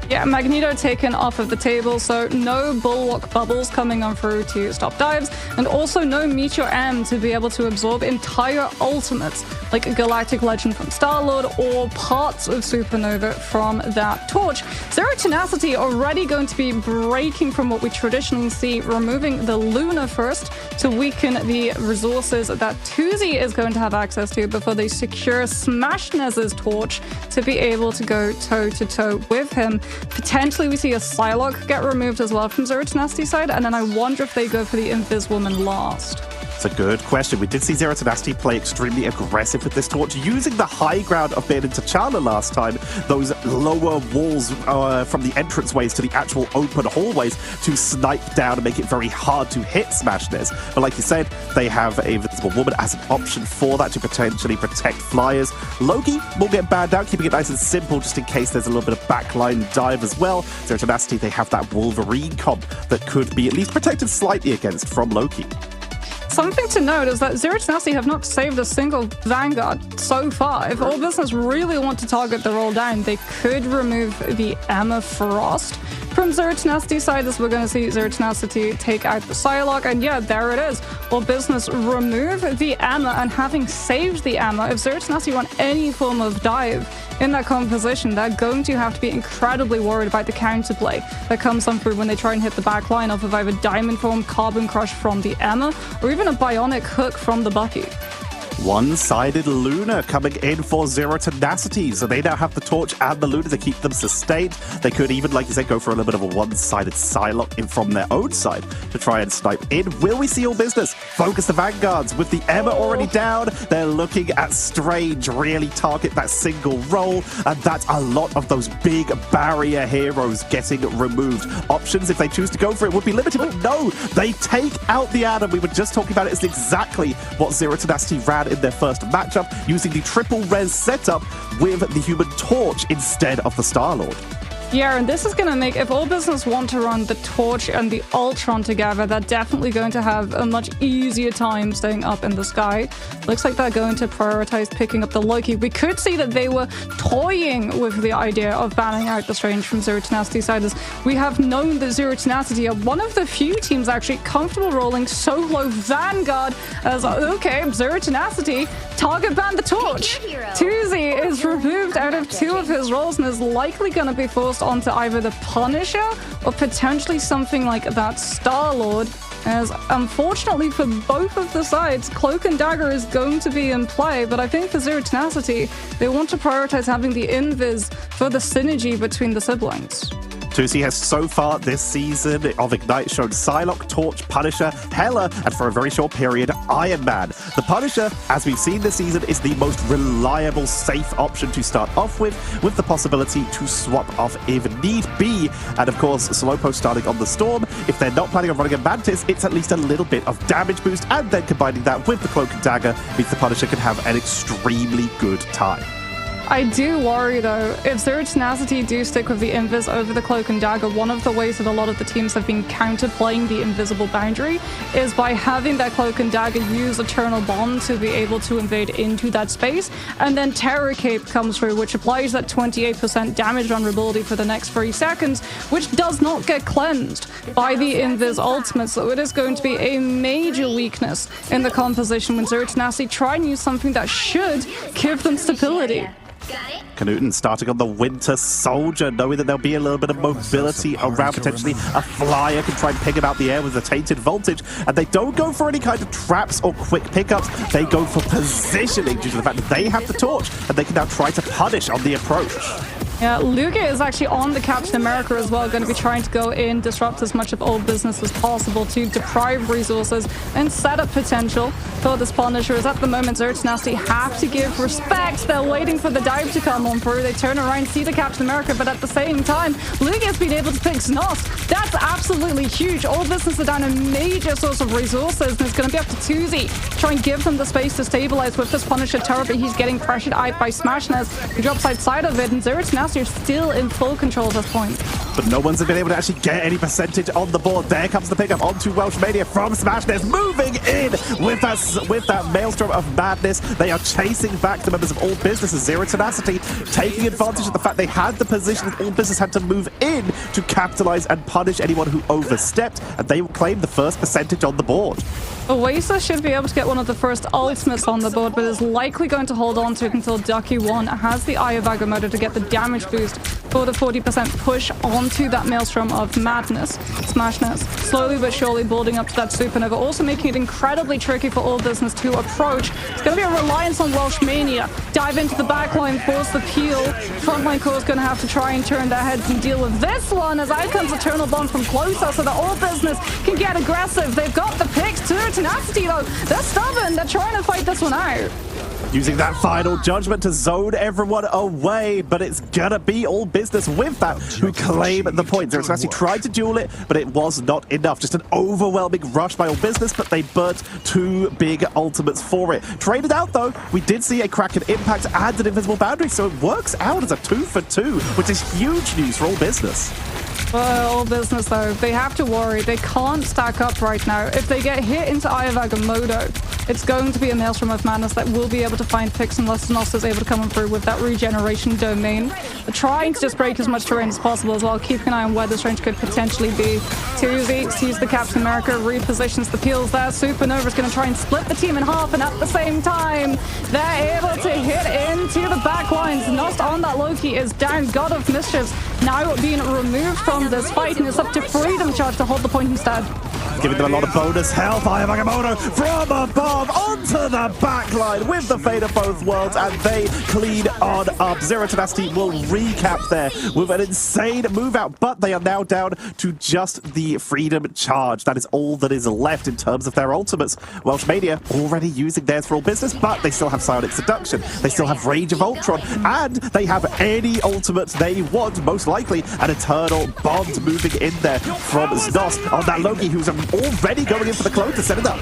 Yeah, Magneto taken off of the table, so no Bulwark bubbles coming on through to stop dives, and also no Meteor M to be able to absorb entire ultimates, like a Galactic Legend from Star-Lord or parts of Supernova from that torch. Zero Tenacity already going to be breaking from what we traditionally see, removing the Luna first to weaken the resources that Tuzi is going to have access to before they secure Smashnez's torch to be able to go toe-to-toe with him. Potentially we see a Psylocke get removed as well from Zero Tenacity's side, and then I wonder if they go for the Inviswoman last. It's a good question. We did see Zero Tenacity play extremely aggressive with this torch, using the high ground of being in T'Challa last time, those lower walls from the entranceways to the actual open hallways to snipe down and make it very hard to hit Smashnez. But like you said, they have a Invisible Woman as an option for that to potentially protect flyers. Loki will get banned out, keeping it nice and simple just in case there's a little bit of backline dive as well. Zero Tenacity, they have that Wolverine comp that could be at least protected slightly against from Loki. Something to note is that Zero Tenacity have not saved a single Vanguard so far. If All Business really want to target the roll down, they could remove the Emma Frost from Zero Tenacity's side, as we're going to see Zero Tenacity take out the Psylocke, and yeah, there it is. All Business remove the Emma, and having saved the Emma, if Zero Tenacity want any form of dive in that composition, they're going to have to be incredibly worried about the counterplay that comes on through when they try and hit the back line off of either Diamond Form, Carbon Crush from the Emma, or even a Bionic Hook from the Bucky. One-sided Luna coming in for Zero Tenacity. So they now have the torch and the Luna to keep them sustained. They could even, like you said, go for a little bit of a one-sided Psylocke in from their own side to try and snipe in. Will we see All Business focus the Vanguards with the Emma already down? They're looking at Strange really target that single roll, and that's a lot of those big barrier heroes getting removed. Options, if they choose to go for it, would be limited, but no, they take out the Adam. We were just talking about it. It's exactly what Zero Tenacity ran in their first matchup, using the triple res setup with the Human Torch instead of the Star-Lord. Yeah, and this is going to make, if All Business want to run the Torch and the Ultron together, they're definitely going to have a much easier time staying up in the sky. Looks like they're going to prioritize picking up the Loki. We could see that they were toying with the idea of banning out the Strange from Zero Tenacity's side, as we have known that Zero Tenacity are one of the few teams actually comfortable rolling solo Vanguard as, okay, Zero Tenacity, target ban the Torch. Tuzi is removed out of 2 of his roles and is likely going to be forced onto either the Punisher or potentially something like that Star-Lord, as unfortunately for both of the sides, Cloak and Dagger is going to be in play, but I think for Zero Tenacity, they want to prioritize having the Invis for the synergy between the siblings. Tuzi has so far this season of Ignite shown Psylocke, Torch, Punisher, Hela, and for a very short period, Iron Man. The Punisher, as we've seen this season, is the most reliable, safe option to start off with the possibility to swap off if need be. And of course, Slowpoke starting on the Storm. If they're not planning on running a Mantis, it's at least a little bit of damage boost, and then combining that with the Cloak and Dagger means the Punisher can have an extremely good time. I do worry though, if Zero Tenacity do stick with the Invis over the Cloak and Dagger, one of the ways that a lot of the teams have been counterplaying the invisible boundary is by having that Cloak and Dagger use Eternal Bond to be able to invade into that space, and then Terror Cape comes through, which applies that 28% damage vulnerability for the next 3 seconds, which does not get cleansed by the Invis ultimate, so it is going to be a major weakness in the composition when Zero Tenacity try and use something that should give them stability. Knuten starting on the Winter Soldier, knowing that there'll be a little bit of mobility around. Potentially a flyer can try and pick him out the air with a Tainted Voltage, and they don't go for any kind of traps or quick pickups. They go for positioning due to the fact that they have the Torch, and they can now try to punish on the approach. Yeah, Lugia is actually on the Captain America as well, going to be trying to go in, disrupt as much of All Business as possible to deprive resources and set up potential for this Punisher. As at the moment, Zero Tenacity have to give respect. They're waiting for the dive to come on through. They turn around, see the Captain America, but at the same time, Lugia's been able to pick Snos. That's absolutely huge. All Business are down a major source of resources, and it's going to be up to Tuzi to try and give them the space to stabilize with this Punisher turret, but he's getting pressured out by Smashnez, who drops outside of it, and Zero Tenacity are still in full control at this point. but no one's been able to actually get any percentage on the board. There comes the pickup onto Welsh Mania from Smashness, moving in with that maelstrom of madness. They are chasing back the members of All Business as Zero Tenacity, taking advantage of the fact they had the position that All Business had to move in to capitalize and punish anyone who overstepped, and they will claim the first percentage on the board. Oasis should be able to get one of the first ultimates on the board, but is likely going to hold on to it until Ducky 1 has the Eye of Agamotto to get the damage boost for the 40% push onto that Maelstrom of Madness. Smashness slowly but surely building up to that Supernova, also making it incredibly tricky for All Business to approach. It's going to be a reliance on Welsh Mania. Dive into the backline, force the peel. Frontline core is going to have to try and turn their heads and deal with this one, as out comes Eternal Bond from closer so that All Business can get aggressive. They've got the picks too. Tenacity though, they're stubborn, they're trying to fight this one out. Using that final judgment to zone everyone away, but it's gonna be All Business with that who claim the point. Zero Tenacity tried to duel it, but it was not enough. Just an overwhelming rush by All Business, but they burnt 2 big ultimates for it. Traded out though, we did see a Kraken Impact and an Invisible Boundary, so it works out as a 2 for 2, which is huge news for All Business. Well, All Business though, they have to worry. They can't stack up right now. If they get hit into Eye of Agamotto, it's going to be a Maelstrom of Madness that will be able to find picks unless Nos is able to come through with that regeneration domain. They're trying to just break as much terrain as possible as well, keeping an eye on where this range could potentially be. Tuzi sees the Captain America, repositions the peels there. Supernova is going to try and split the team in half, and at the same time, they're able to hit into the back lines. Nos on that Loki is down. God of Mischiefs now being removed from this fight, and it's up to Freedom Charge to hold the point instead. Giving them a lot of bonus health. Eye of Agamotto from above onto the back line with the Fate of Both Worlds, and they clean on up. Zero Tenacity will recap there with an insane move out, but they are now down to just the Freedom Charge. That is all that is left in terms of their ultimates. Welsh Mania already using theirs for All Business, but they still have Psionic Seduction. They still have Rage of Ultron, and they have any ultimate they want, most likely an Eternal Bond moving in there from Znos on that Loki, who's already going in for the clone to set it up.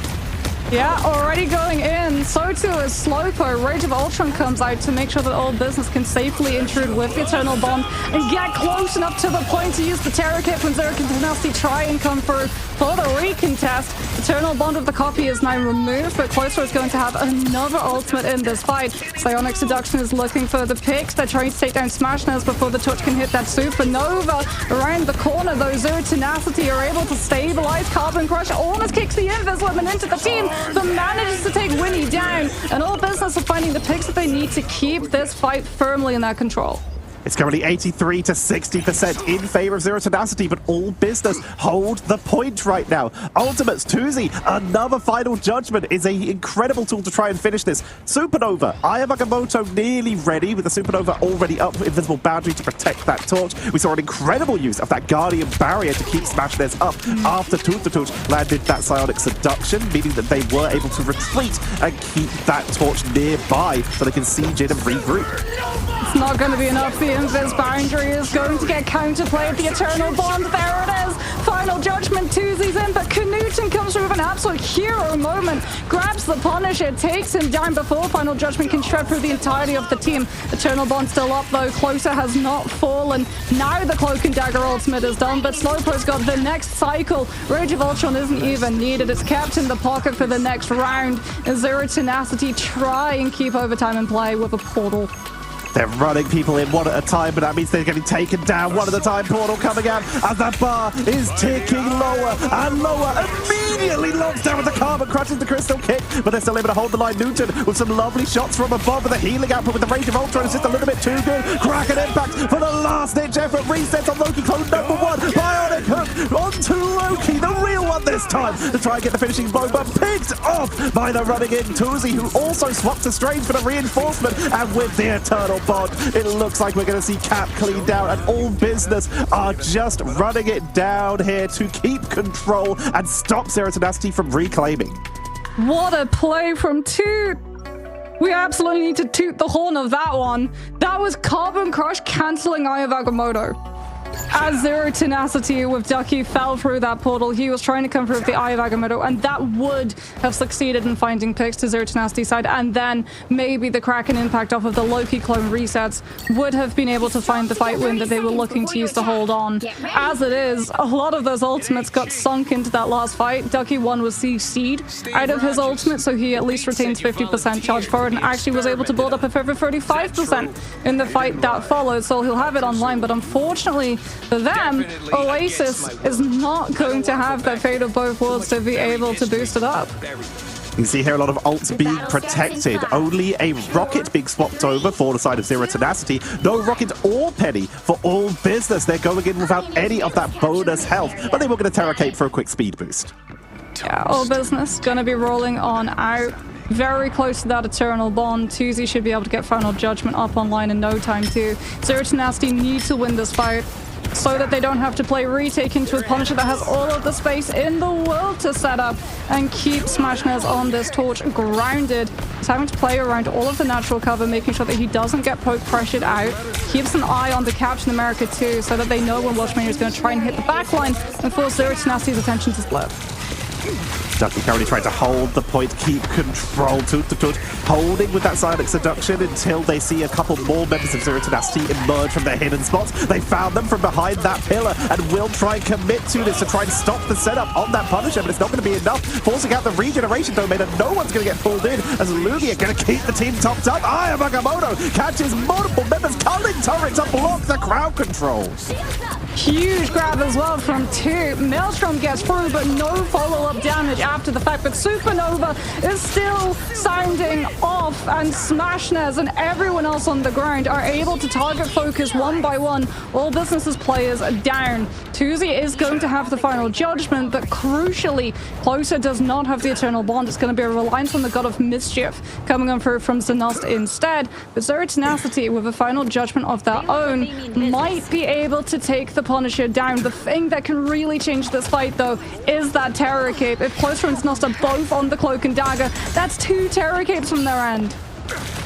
Yeah, already going in. So too is Slopo. Rage of Ultron comes out to make sure that All Business can safely intrude with the Eternal Bond and get close enough to the point to use the Terror Kit when Zero Tenacity try and come through for the recontest. Eternal Bond of the copy is now removed, but Cloister is going to have another ultimate in this fight. Psionic Seduction is looking for the picks. They're trying to take down Smashness before the touch can hit that Supernova. Around the corner though, Zero Tenacity are able to stabilize. Carbon Crush almost kicks the Invis Woman into the team, but manages to take Winnie down, and All Business are finding the picks that they need to keep this fight firmly in their control. It's currently 83 to 60% in favor of Zero Tenacity, but All Business hold the point right now. Ultimates, Tuzi, another final judgment is an incredible tool to try and finish this. Supernova, Eye of Agamotto nearly ready, with the Supernova already up, Invisible Boundary to protect that torch. We saw an incredible use of that Guardian Barrier to keep Smashness up after Torch landed that Psionic Seduction, meaning that they were able to retreat and keep that torch nearby so they can siege in and regroup. It's not going to be enough. The Invis Boundary is going to get counterplayed. The Eternal Bond, there it is. Final Judgment, Tuzi's in, but Knutson comes through with an absolute hero moment. Grabs the Punisher, takes him down before Final Judgment can shred through the entirety of the team. Eternal Bond still up though. Closer has not fallen. Now the Cloak and Dagger ultimate is done, but Slowpoke's got the next cycle. Rage of Ultron isn't even needed. It's kept in the pocket for the next round. And Zero Tenacity try and keep overtime in play with a portal. They're running people in one at a time, but that means they're getting taken down one at a time. Portal coming out as that bar is ticking lower and lower. Immediately locks down with the Carbon crushes the Crystal Kick, but they're still able to hold the line. Newton with some lovely shots from above, with the healing output with the Rage of Ultron is just a little bit too good. Kraken Impact for the last-ditch effort. Resets on Loki, clone number 1. Bionic Hook onto Loki, the real one this time, to try and get the finishing blow, but picked off by the running in Tuzi, who also swapped to Strange for the reinforcement, and with the Eternal Bond, it looks like we're going to see Cap clean down, and All Business are just running it down here to keep control and stop Zero Tenacity from reclaiming. What a play from Toot! We absolutely need to toot the horn of that one. That was Carbon Crush cancelling Eye of Agamotto. As Zero Tenacity with Ducky fell through that portal, he was trying to come through with the Eye of Agamotto, and that would have succeeded in finding picks to Zero Tenacity's side, and then maybe the Kraken impact off of the Loki clone resets would have been able to find the fight win that they were looking to use to hold on. As it is, a lot of those ultimates got sunk into that last fight. Ducky 1 was CC'd out of his ultimate, so he at least retains 50% charge forward and actually was able to build up a further 35% in the fight that followed, so he'll have it online. But unfortunately for them, Oasis is not going to have that Fate of Both Worlds to be able to boost it up. You see here a lot of ults being protected. Only a rocket being swapped over for the side of Zero Tenacity. No rocket or penny for All Business. They're going in without any of that bonus health, but they were going to Terra Cape for a quick speed boost. Yeah, All Business going to be rolling on out. Very close to that Eternal Bond. Tuesday should be able to get Final Judgment up online in no time too. Zero Tenacity need to win this fight so that they don't have to play retake into a Punisher that has all of the space in the world to set up and keep Smashnez on this torch grounded. He's having to play around all of the natural cover, making sure that he doesn't get poke pressured out. Keeps an eye on the Captain America too, so that they know when Watchmania is going to try and hit the backline and force Zero Tenacity's attention to split. Ducky currently trying to hold the point, keep control, holding with that Silent Seduction until they see a couple more members of Zero Tenacity emerge from their hidden spots. They found them from behind that pillar and will try and commit to this to try and stop the setup on that Punisher, but it's not going to be enough. Forcing out the regeneration domain, and no one's going to get pulled in as Lugia going to keep the team topped up. Eye of Agamotto catches multiple members, culling turret to block the crowd control. Huge grab as well from 2. Maelstrom gets through, but no follow-up damage after the fact. But Supernova is still sounding off, and Smashnez and everyone else on the ground are able to target focus one by one. All Business's players are down. Tuesday is going to have the Final Judgment, but crucially, Closer does not have the Eternal Bond. It's going to be a reliance on the God of Mischief coming on through from Zenost instead. But Zero Tenacity, with a Final Judgment of their own, might be able to take the Punisher down. The thing that can really change this fight, though, is that Terror Cape. If Closer and Zenost are both on the Cloak and Dagger, that's 2 Terror Capes from their end.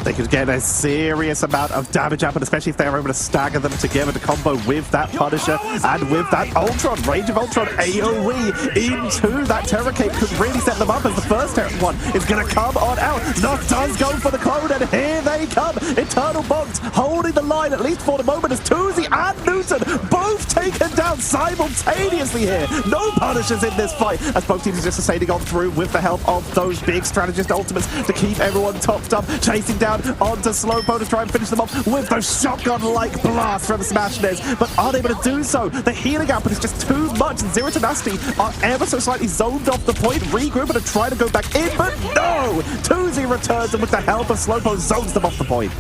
They could get a serious amount of damage up, and especially if they're able to stagger them together to combo with that Punisher and with that Ultron, Rage of Ultron AoE into that Terror Cape could really set them up as the first one is going to come on out. Noct does go for the clone, and here they come. Eternal Bonds holding the line, at least for the moment, as Tuesday and Newton both taken down simultaneously here. No Punishers in this fight, as both teams are just sailing on through with the help of those big strategist ultimates to keep everyone topped up, chasing down onto Slowpoke to try and finish them off with those shotgun-like blasts from Smashnez, but unable to do so. The healing output is just too much, and Zero Tenacity are ever so slightly zoned off the point, regroup and try to go back in, but no! Tuesday returns, and with the help of Slowpoke zones them off the point.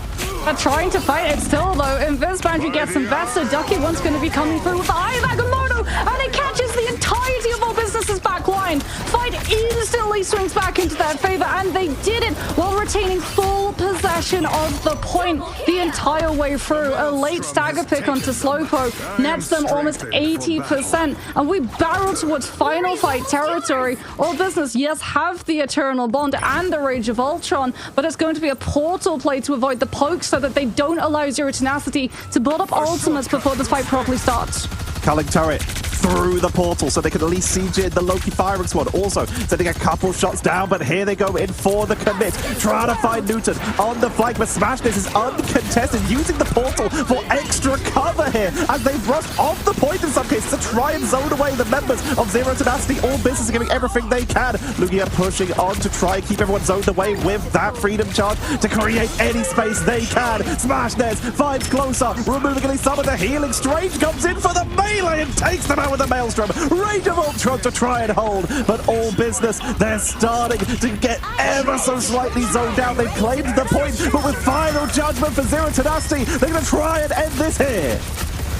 They're trying to fight it still, though. Invis Boundary gets invested. Ducky one's going to be coming through with the Eye of Agamotto, and it catches the entirety of All Business's back line. Fight instantly swings back into their favor, and they did it while retaining full possession of the point the entire way through. A late stagger pick onto Slowpoke nets them almost 80%, and we barrel towards final fight territory. All Business, yes, have the Eternal Bond and the Rage of Ultron, but it's going to be a portal play to avoid the pokes so that they don't allow Zero Tenacity to build up ultimates before this fight properly starts. Culling turret through the portal so they can at least siege in the Loki firing squad. Also sending a couple shots down, but here they go in for the commit. Trying to find Newton on the flank, but Smashnez is uncontested, using the portal for extra cover here as they've rushed off the point in some cases to try and zone away the members of Zero Tenacity. All Business are giving everything they can. Lugia pushing on to try and keep everyone zoned away with that freedom charge to create any space they can. Smashnez finds Closer, removing at least some of the healing. Strange comes in for the melee and takes them out with a Maelstrom. Rage of Ultron to try and hold, but All Business, they're starting to get ever so slightly zoned out. They've claimed the point, but with Final Judgment for Zero Tenacity, they're going to try and end this here.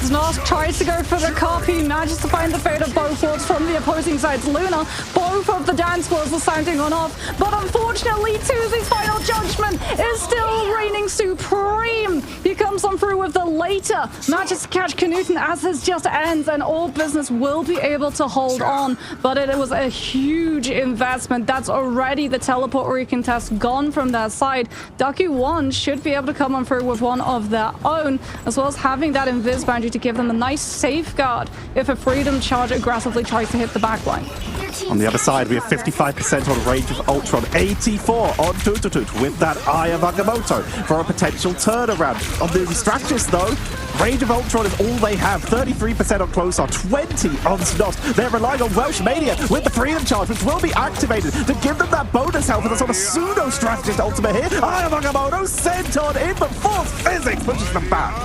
Znost tries to go for the copy, manages to find the Fate of Both Worlds from the opposing sides. Luna, both of the dance floors are sounding on off, but unfortunately Tuesday's Final Judgment is still reigning supreme. He comes on through with the later, manages to catch Knuten as this just ends, and All Business will be able to hold on, but it was a huge investment. That's already the teleport recontest gone from their side. Ducky 1 should be able to come on through with one of their own, as well as having that Invis Boundary to give them a nice safeguard if a Freedom Charge aggressively tries to hit the backline. On the other side, we have 55% on Rage of Ultron, 84 on Tututut with that Eye of Agamotto for a potential turnaround. On the strategist, though, Rage of Ultron is all they have. 33% on Closar, 20 on Snot. They're relying on Welsh Mania with the Freedom Charge, which will be activated to give them that bonus health with a sort of pseudo-strategist ultimate here. Eye of Agamotto sent on in, but Force Physics pushes them back.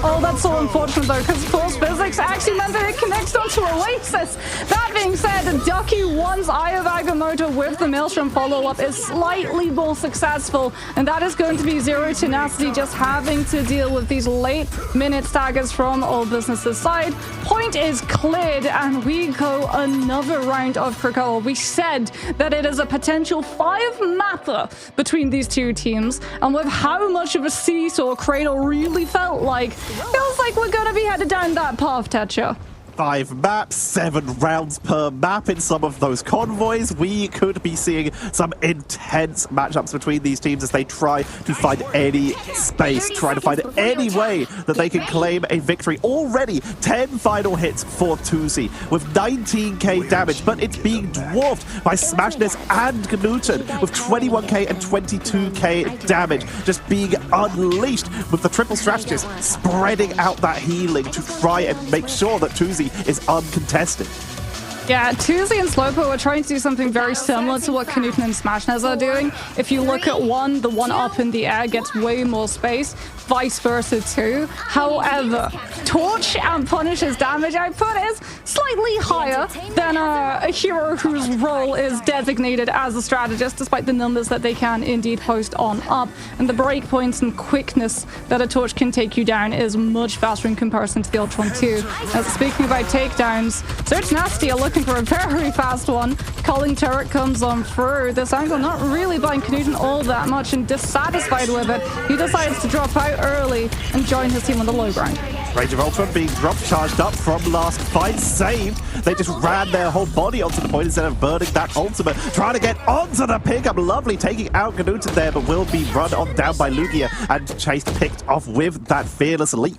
Oh, that's so unfortunate though, because Force Physics actually meant that it connects onto Oasis. That being said, Ducky One's Eye of Agamotto with the Maelstrom follow-up is slightly more successful, and that is going to be Zero Tenacity just having to deal with these late-minute staggers from All Business's side. Point is cleared, and we go another round of Krakoa. We said that it is a potential 5-mapper between these two teams, and with how much of a seesaw Cradle really felt like, feels like we're going to be headed down that path, Tetcha. 5 maps, 7 rounds per map in some of those convoys. We could be seeing some intense matchups between these teams as they try to find any space, try to find any way that they can claim a victory. Already 10 final hits for Tusi with 19k damage, but it's being dwarfed by Smashness and Knuten with 21k and 22k damage, just being unleashed with the triple strategist spreading out that healing to try and make sure that Tusi is uncontested. Yeah, Tusi and Slowpoke are trying to do something very similar to what Knuten and Smashness are doing. If you look at one, the one up in the air gets way more space, vice versa too. However, Torch and Punish's damage output is slightly higher than a hero whose role is designated as a strategist, despite the numbers that they can indeed post on up. And the breakpoints and quickness that a Torch can take you down is much faster in comparison to the Ultron 2. Speaking about takedowns, Zero Tenacity are looking for a very fast one. Calling Turret comes on through. This angle not really buying Knuten all that much, and dissatisfied with it, he decides to drop out early and join his team on the low ground. Rage of Ultron being drop charged up from last fight, saved. They just ran their whole body onto the point instead of burning that ultimate, trying to get onto the pickup. Lovely taking out Knuten there, but will be run on down by Lugia and chased, picked off with that fearless leap.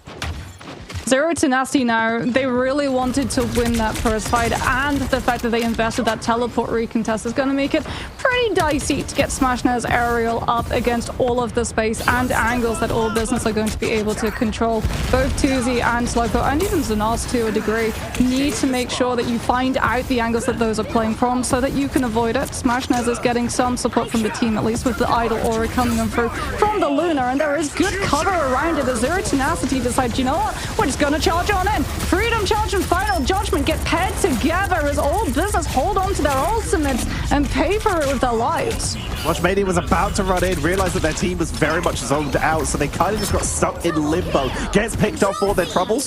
Zero Tenacity now, they really wanted to win that first fight, and the fact that they invested that teleport recontest is going to make it pretty dicey to get Smashness aerial up against all of the space and angles that All Business are going to be able to control. Both Tusi and Slowpoke, and even Zanos to a degree, need to make sure that you find out the angles that those are playing from so that you can avoid it. Smashness is getting some support from the team, at least with the Idol Aura coming in through from the Lunar, and there is good cover around it as Zero Tenacity decides, you know what, we're just gonna charge on in. Freedom Charge and Final Judgment get paired together as All Business hold on to their ultimates and pay for it with their lives. Welsh Mania was about to run in, realized that their team was very much zoned out, so they kind of just got stuck in limbo. Gets picked off for their troubles.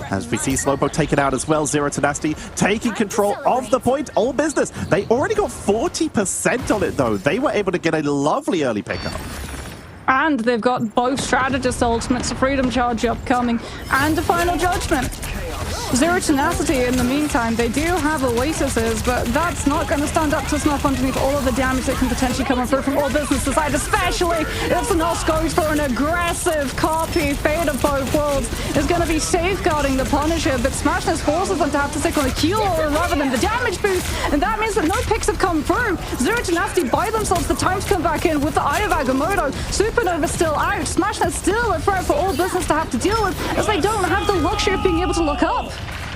As we see Slowpoke taken out as well, Zero Tenacity taking control of the point. All Business, they already got 40% on it though. They were able to get a lovely early pickup. And they've got both strategist ultimates, a Freedom Charge upcoming, and a Final Judgment. Zero Tenacity, in the meantime, they do have Oasises, but that's not going to stand up to snuff underneath all of the damage that can potentially come through from All Business' side, especially if Zanos goes for an aggressive copy. Fate of Both Worlds is going to be safeguarding the Punisher, but Smashness forces them to have to stick on the heal aura rather than the damage boost, and that means that no picks have come through. Zero Tenacity buy themselves the time to come back in with the Eye of Agamotto. Supernova still out. Smashness still a threat for All Business to have to deal with, as they don't have the luxury of being able to look up.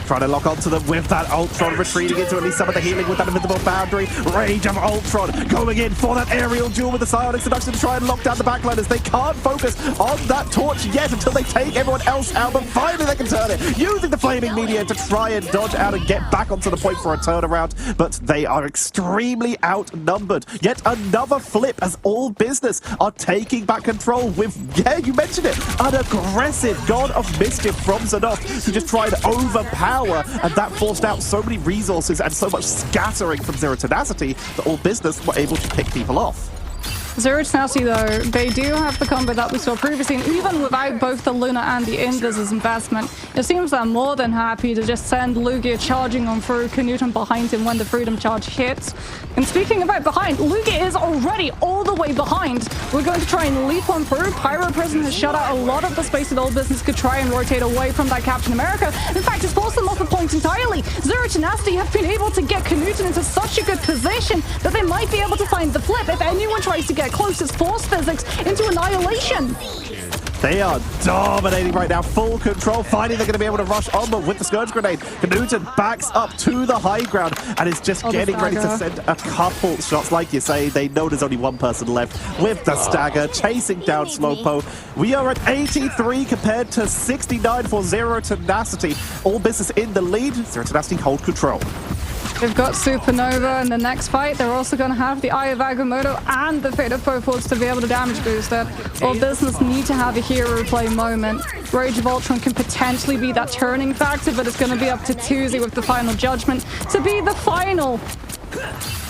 Trying to lock onto them with that Ultron, retreating into at least some of the healing with that invisible boundary. Rage of Ultron going in for that aerial duel with the Psionic Seduction to try and lock down the backliners. They can't focus on that torch yet until they take everyone else out, but finally they can turn it, using the Flaming Meteor to try and dodge out and get back onto the point for a turnaround, but they are extremely outnumbered. Yet another flip as All Business are taking back control with, yeah, you mentioned it, an aggressive God of Mischief from Zanos who just tried to overpower, and that forced out so many resources and so much scattering from Zero Tenacity that All Business were able to pick people off. Zero Tenacity, though, they do have the combo that we saw previously, and even without both the Luna and the Invis's investment, it seems they're more than happy to just send Lugia charging on through, Knuten behind him when the Freedom Charge hits. And speaking about behind, Lugia is already all the way behind. We're going to try and leap on through. Pyro Prison has shut out a lot of the space that Old Business could try and rotate away from that Captain America. In fact, it's forced them off the point entirely. Zero Tenacity have been able to get Knuten into such a good position that they might be able to find the flip if anyone tries to get close as force physics into annihilation. They are dominating right now, full control. Finally, they're going to be able to rush on, but with the Scourge Grenade, Knuten backs up to the high ground and is just getting ready to send a couple shots. Like you say, they know there's only one person left with the stagger, chasing down Slowpo. We are at 83 compared to 69 for Zero Tenacity. All Business in the lead. Zero Tenacity hold control. They've got Supernova in the next fight. They're also going to have the Eye of Agamotto and the Fate of POVS to be able to damage boost it. All Business need to have a hero play moment. Rage of Ultron can potentially be that turning factor, but it's going to be up to Tuesday with the final judgment to be the final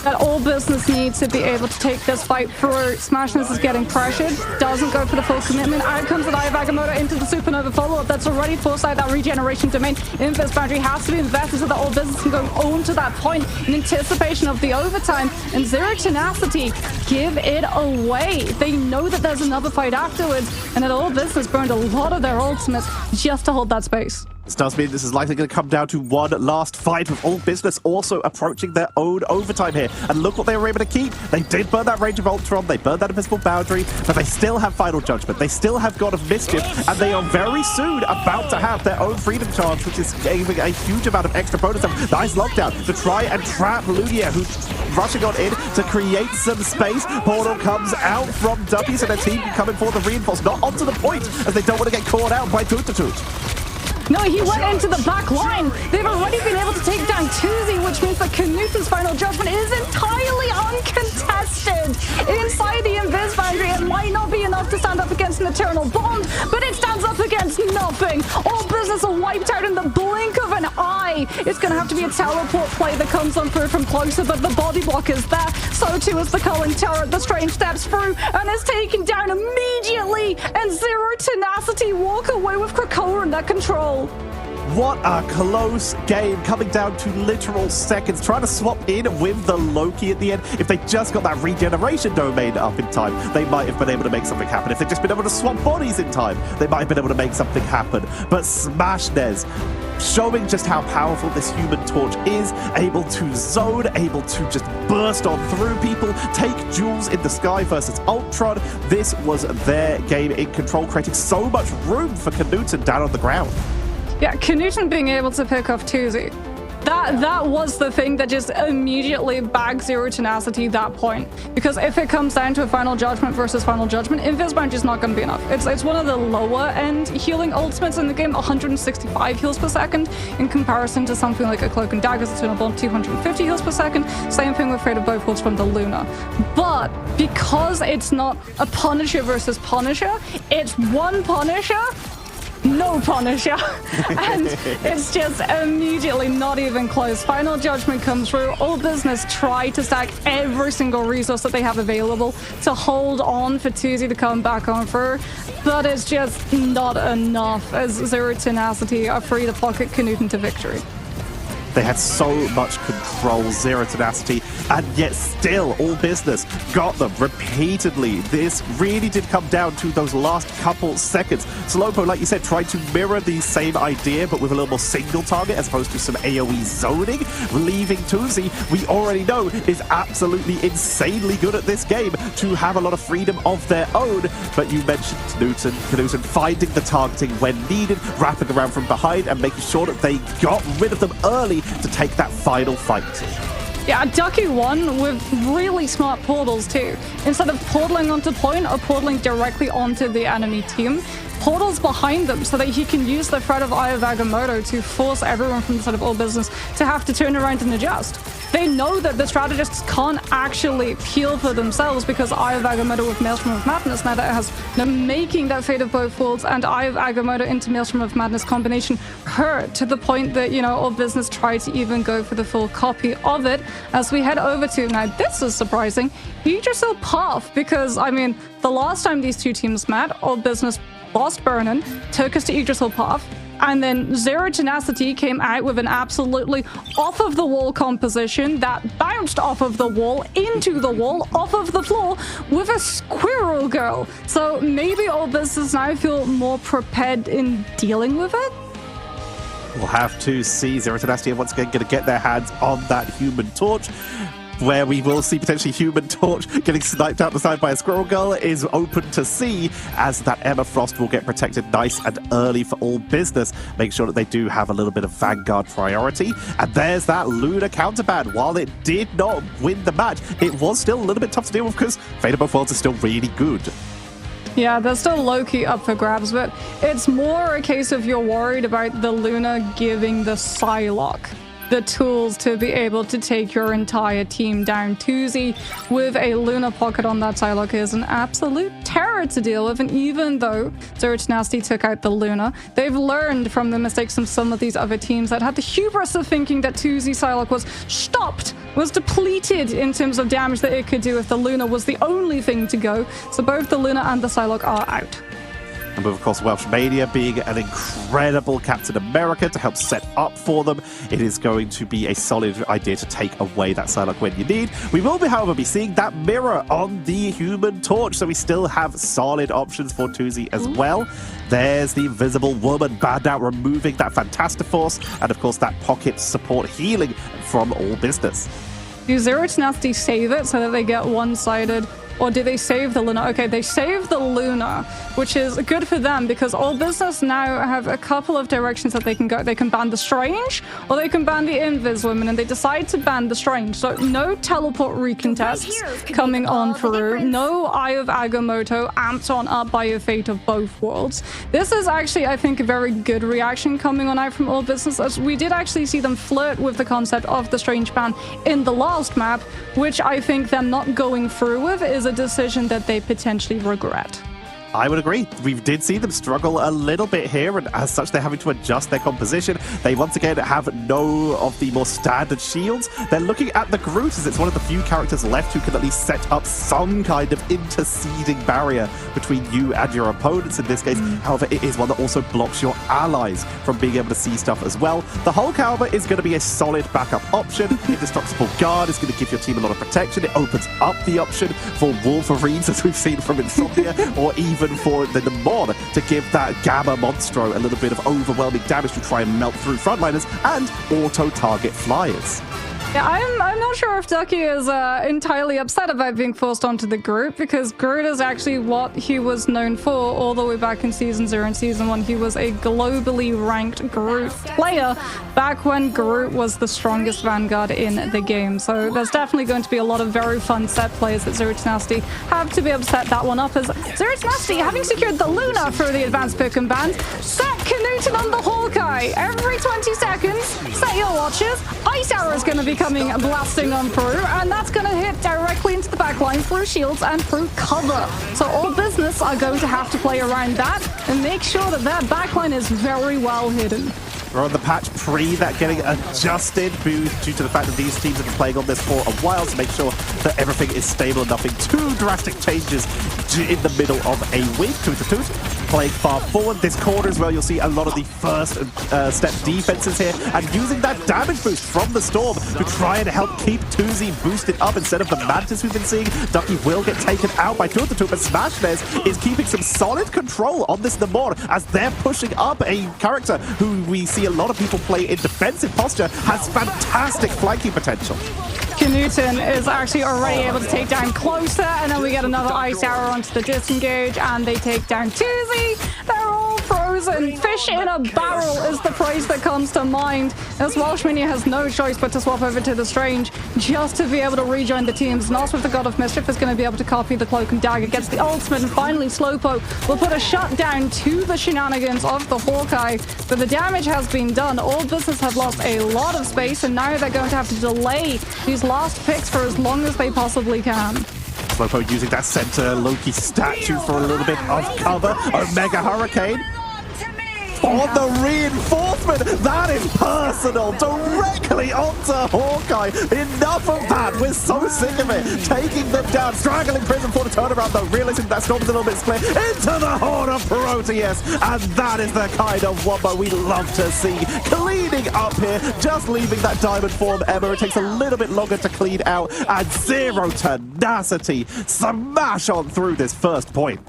that All Business needs to be able to take this fight through. Smashness is getting pressured, doesn't go for the full commitment. Out comes the Eye of Agamotto into the Supernova follow-up that's already forced out that regeneration domain. Invis boundary has to be invested so that All Business can go on to that point in anticipation of the overtime. And Zero Tenacity give it away. They know that there's another fight afterwards, and that All Business burned a lot of their ultimates just to hold that space. This does mean this is likely going to come down to one last fight, with All Business also approaching their own overtime here. And look what they were able to keep. They did burn that Rage of Ultron, they burned that Invisible Boundary, but they still have Final Judgment. They still have God of Mischief, and they are very soon about to have their own Freedom Charge, which is giving a huge amount of extra bonus. Nice lockdown to try and trap Lugia, who's rushing on in to create some space. Portal comes out from W, so their team can come in for the reinforce. Not onto the point, as they don't want to get caught out by Tootatoot. No, he went into the back line. They've already been able to take down Tuzi, which means that Knuten's Final Judgment is entirely uncontested. Inside the Invis boundary, it might not be enough to stand up against an Eternal Bond, but it stands up against nothing. All Business are wiped out in the blink of an eye. It's going to have to be a teleport play that comes on through from closer, but the body block is there. So too is the culling turret. The Strange steps through and is taken down immediately. And Zero Tenacity walk away with Krakoa in that control. What a close game, coming down to literal seconds. Trying to swap in with the Loki at the end. If they just got that regeneration domain up in time, they might have been able to make something happen. If they'd just been able to swap bodies in time, they might have been able to make something happen. But Smashness, showing just how powerful this Human Torch is, able to zone, able to just burst on through people, take Jules in the sky versus Ultron. This was their game in control, creating so much room for Knuten down on the ground. Yeah, Knuten being able to pick off Tuzi. That was the thing that just immediately bagged Zero Tenacity that point. Because if it comes down to a Final Judgment versus Final Judgment, Invis Boundary is not going to be enough. It's one of the lower end healing ultimates in the game, 165 heals per second, in comparison to something like a Cloak and Dagger's Eternal Bond, 250 heals per second. Same thing with Fate of Both Worlds from the Luna. But because it's not a Punisher versus Punisher, it's one Punisher, no Punisher. And it's just immediately not even close. Final Judgment comes through. All Business try to stack every single resource that they have available to hold on for Tuzi to come back on through, but it's just not enough, as Zero Tenacity are free to pocket Knuten to victory. They had so much control, Zero Tenacity, and yet still All Business got them repeatedly. This really did come down to those last couple seconds. Slowpo, like you said, tried to mirror the same idea, but with a little more single target as opposed to some AoE zoning, leaving Tuzi, we already know, is absolutely insanely good at this game to have a lot of freedom of their own. But you mentioned Knuten finding the targeting when needed, wrapping around from behind and making sure that they got rid of them early to take that final fight. Yeah, Ducky won with really smart portals too. Instead of portaling onto point or portaling directly onto the enemy team, portals behind them so that he can use the threat of Eye of Agamotto to force everyone from the side of all business to have to turn around and adjust. They know that the strategists can't actually peel for themselves because Eye of Agamotto with Maelstrom of Madness, now that it has making that Fate of Both Worlds and Eye of Agamotto into Maelstrom of Madness combination hurt to the point that, all business tried to even go for the full copy of it. As we head over to, now this is surprising, Yggdrasil Path, because, the last time these two teams met, all business lost Burnin, took us to Yggdrasil Path, and then Zero Tenacity came out with an absolutely off-of-the-wall composition that bounced off of the wall, into the wall, off of the floor, with a squirrel girl. So maybe all business now feel more prepared in dealing with it? We'll have to see. Zero Tenacity once again going to get their hands on that Human Torch, where we will see potentially Human Torch getting sniped out the side by a Squirrel Girl is open to see, as that Emma Frost will get protected nice and early for all business. Make sure that they do have a little bit of Vanguard priority. And there's that Luna counterban. While it did not win the match, it was still a little bit tough to deal with because Fate of Both Worlds is still really good. Yeah, they're still low-key up for grabs, but it's more a case of you're worried about the Luna giving the Psylocke the tools to be able to take your entire team down. Tuzi with a Luna pocket on that Psylocke is an absolute terror to deal with, and even though Zero Tenacity took out the Luna, they've learned from the mistakes of some of these other teams that had the hubris of thinking that Tuzi Psylocke was stopped, was depleted in terms of damage that it could do if the Luna was the only thing to go. So both the Luna and the Psylocke are out. And with, of course, Welsh Mania being an incredible Captain America to help set up for them, it is going to be a solid idea to take away that Psylocke when you need. We will, however, be seeing that mirror on the Human Torch, so we still have solid options for Tuzi as well. There's the Invisible Woman banned out, removing that Fantastiforce, and, of course, that pocket support healing from all business. Do Zero Tenacity save it so that they get one-sided? Or do they save the Luna? Okay, they save the Luna, which is good for them because all business now have a couple of directions that they can go. They can ban the Strange, or they can ban the Invis Woman, and they decide to ban the Strange. So no teleport recontests coming on through. No Eye of Agamotto amped on up by a Fate of Both Worlds. This is actually, I think, a very good reaction coming on out from all business, as we did actually see them flirt with the concept of the Strange ban in the last map, which I think them not going through with is a decision that they potentially regret. I would agree. We did see them struggle a little bit here, and as such, they're having to adjust their composition. They once again have no of the more standard shields. They're looking at the Groot, as it's one of the few characters left who can at least set up some kind of interceding barrier between you and your opponents in this case. However, it is one that also blocks your allies from being able to see stuff as well. The Hulk, however, is going to be a solid backup option. Indestructible Guard is going to give your team a lot of protection. It opens up the option for Wolverines, as we've seen from Insomnia, or even for the Mod to give that Gamma Monstro a little bit of overwhelming damage to try and melt through frontliners and auto-target flyers. Yeah, I'm not sure if Ducky is entirely upset about being forced onto the Groot, because Groot is actually what he was known for all the way back in Season 0 and Season 1. He was a globally ranked Groot player back when Groot was the strongest Vanguard in the game. So there's definitely going to be a lot of very fun set plays that Zero Tenacity have to be able to set that one up, as Zero Tenacity, having secured the Luna through the advanced pick and ban, set Knuten on the Hawkeye. Every 20 seconds, set your watches. Ice Arrow is going to be coming blasting on through, and that's going to hit directly into the backline through shields and through cover. So all business are going to have to play around that and make sure that their backline is very well hidden. We're on the patch pre that getting adjusted due to the fact that these teams have been playing on this for a while, to make sure that everything is stable and nothing too drastic changes in the middle of a week. Toot playing far forward. This corner as well, you'll see a lot of the first step defenses here, and using that damage boost from the Storm to try and help keep Tuzi boosted up instead of the Mantis we've been seeing. Ducky will get taken out by Toot, but Smashnes is keeping some solid control on this Namor, as they're pushing up a character who we see a lot of people play in defensive posture, has fantastic flanking potential. Knuten is actually already able to take down Closer, and then we get another Ice Arrow onto the disengage, and they take down Tuzi. They're all frozen frozen. Fish in a barrel is the phrase that comes to mind, as Welshmania has no choice but to swap over to the Strange just to be able to rejoin the teams. Nos with the God of Mischief is going to be able to copy the Cloak and Dagger, gets the ultimate, and finally Slowpoke will put a shutdown to the shenanigans of the Hawkeye. But the damage has been done. All Business have lost a lot of space, and now they're going to have to delay these last picks for as long as they possibly can. Slowpoke using that center Loki statue for a little bit of cover. Omega Hurricane on the reinforcement. That is personal, directly onto Hawkeye. Enough of that. We're so sick of it. Taking them down, straggling Prison for the turnaround, though, realizing that Storm's a little bit split into the Horn of Proteus. And that is the kind of wombo we love to see. Cleaning up here, just leaving that diamond form Emma. It takes a little bit longer to clean out, and Zero Tenacity smash on through this first point.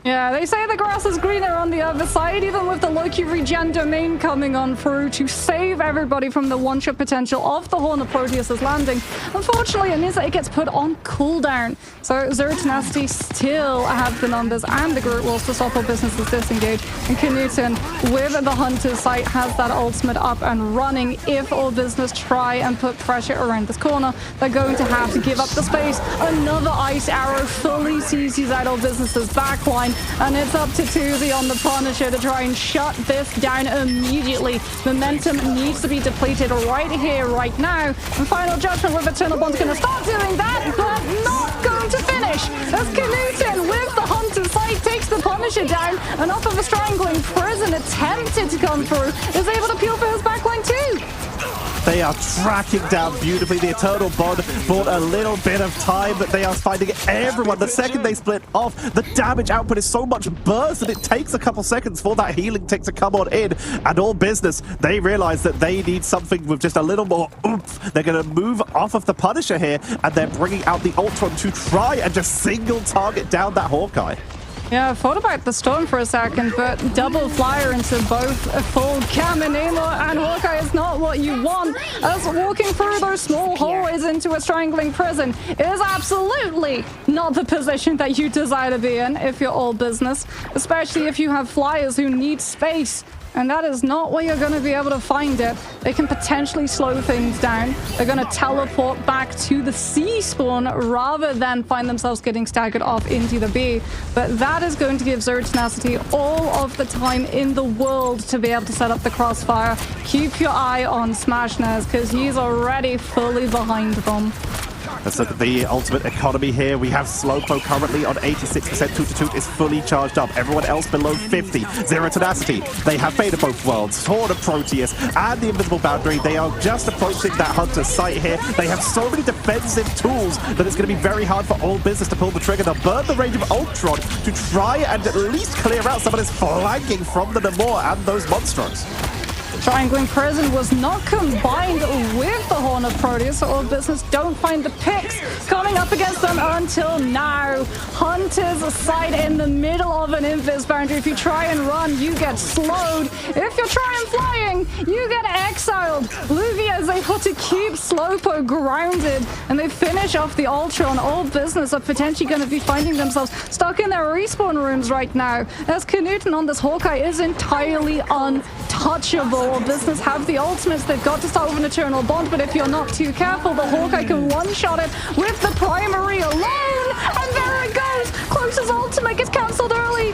Yeah, they say the grass is greener on the other side, even with the Loki regen domain coming on through to save everybody from the one-shot potential of the Horn of Proteus' landing. Unfortunately, it gets put on cooldown. So Zero Tenacity still have the numbers and the Groot Walls to stop all businesses disengage. And Knuten with the Hunter's Sight has that ultimate up and running. If all business try and put pressure around this corner, they're going to have to give up the space. Another Ice Arrow fully seizes out all businesses' backline. And it's up to Tuzi on the Punisher to try and shut this down immediately. Momentum needs to be depleted right here, right now. And Final Judgment with Eternal Bond's going to start doing that, but not going to finish. As Knuten with the Hunter's Sight takes the Punisher down, and off of a Strangling Prison attempted to come through, is able to peel for his backline too. They are tracking down beautifully. The Eternal Bond bought a little bit of time, but they are finding everyone. The second they split off, the damage output is so much burst that it takes a couple seconds for that healing tick to come on in. And all business, they realize that they need something with just a little more oomph. They're going to move off of the Punisher here, and they're bringing out the Ultron to try and just single target down that Hawkeye. Yeah, I thought about the Storm for a second, but double flyer into both a full Cam and Namor and Hawkeye is not what you want, as walking through those small hallways into a Strangling Prison is absolutely not the position that you desire to be in if you're all business, especially if you have flyers who need space. And that is not where you're going to be able to find it. They can potentially slow things down. They're going to teleport back to the C spawn rather than find themselves getting staggered off into the B. But that is going to give Zero Tenacity all of the time in the world to be able to set up the crossfire. Keep your eye on Smashnaz, because he's already fully behind them. Let's look at the ultimate economy here. We have Slowpoke currently on 86%. Toot Toot is fully charged up. Everyone else below 50. Zero Tenacity. They have Fate of both worlds, Horn of Proteus, and the Invisible Boundary. They are just approaching that Hunter's Sight here. They have so many defensive tools that it's going to be very hard for all business to pull the trigger. They'll burn the range of Ultron to try and at least clear out someone is flanking from the Namor and those Monstros. Strangling Prison was not combined with the Horn of Proteus, so all business don't find the picks coming up against them until now. Hunter's Sight in the middle of an Invis boundary. If you try and run, you get slowed. If you're trying flying, you get exiled. Luvia is able to keep Slowpoke grounded, and they finish off the Ultron. All business are potentially going to be finding themselves stuck in their respawn rooms right now, as Knuten on this Hawkeye is entirely untouchable. Business have the ultimates. They've got to start with an Eternal Bond, but if you're not too careful, the Hawkeye can one-shot it with the primary alone, and there it goes. Close's ultimate gets cancelled early.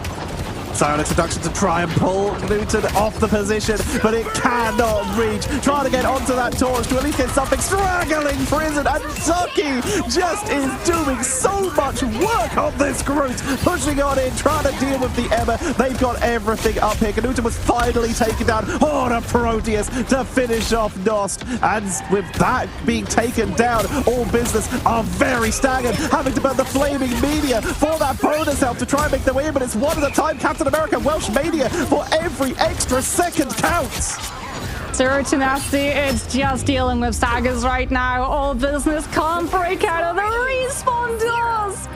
Silent Seduction to try and pull Knuten off the position, but it cannot reach. Trying to get onto that torch to at least get something. Straggling Prison, and Tucky just is doing so much work on this Groot. Pushing on in, trying to deal with the Emma. They've got everything up here. Knuten was finally taken down. Horn of Proteus to finish off Nost. And with that being taken down, all business are very staggered, having to burn the Flaming Media for that bonus help to try and make their way in, but it's one at a time. Captain America Welshmania for every extra second counts. Zero Tenacity, it's just dealing with staggers right now. All business can't break out of the respawn doors.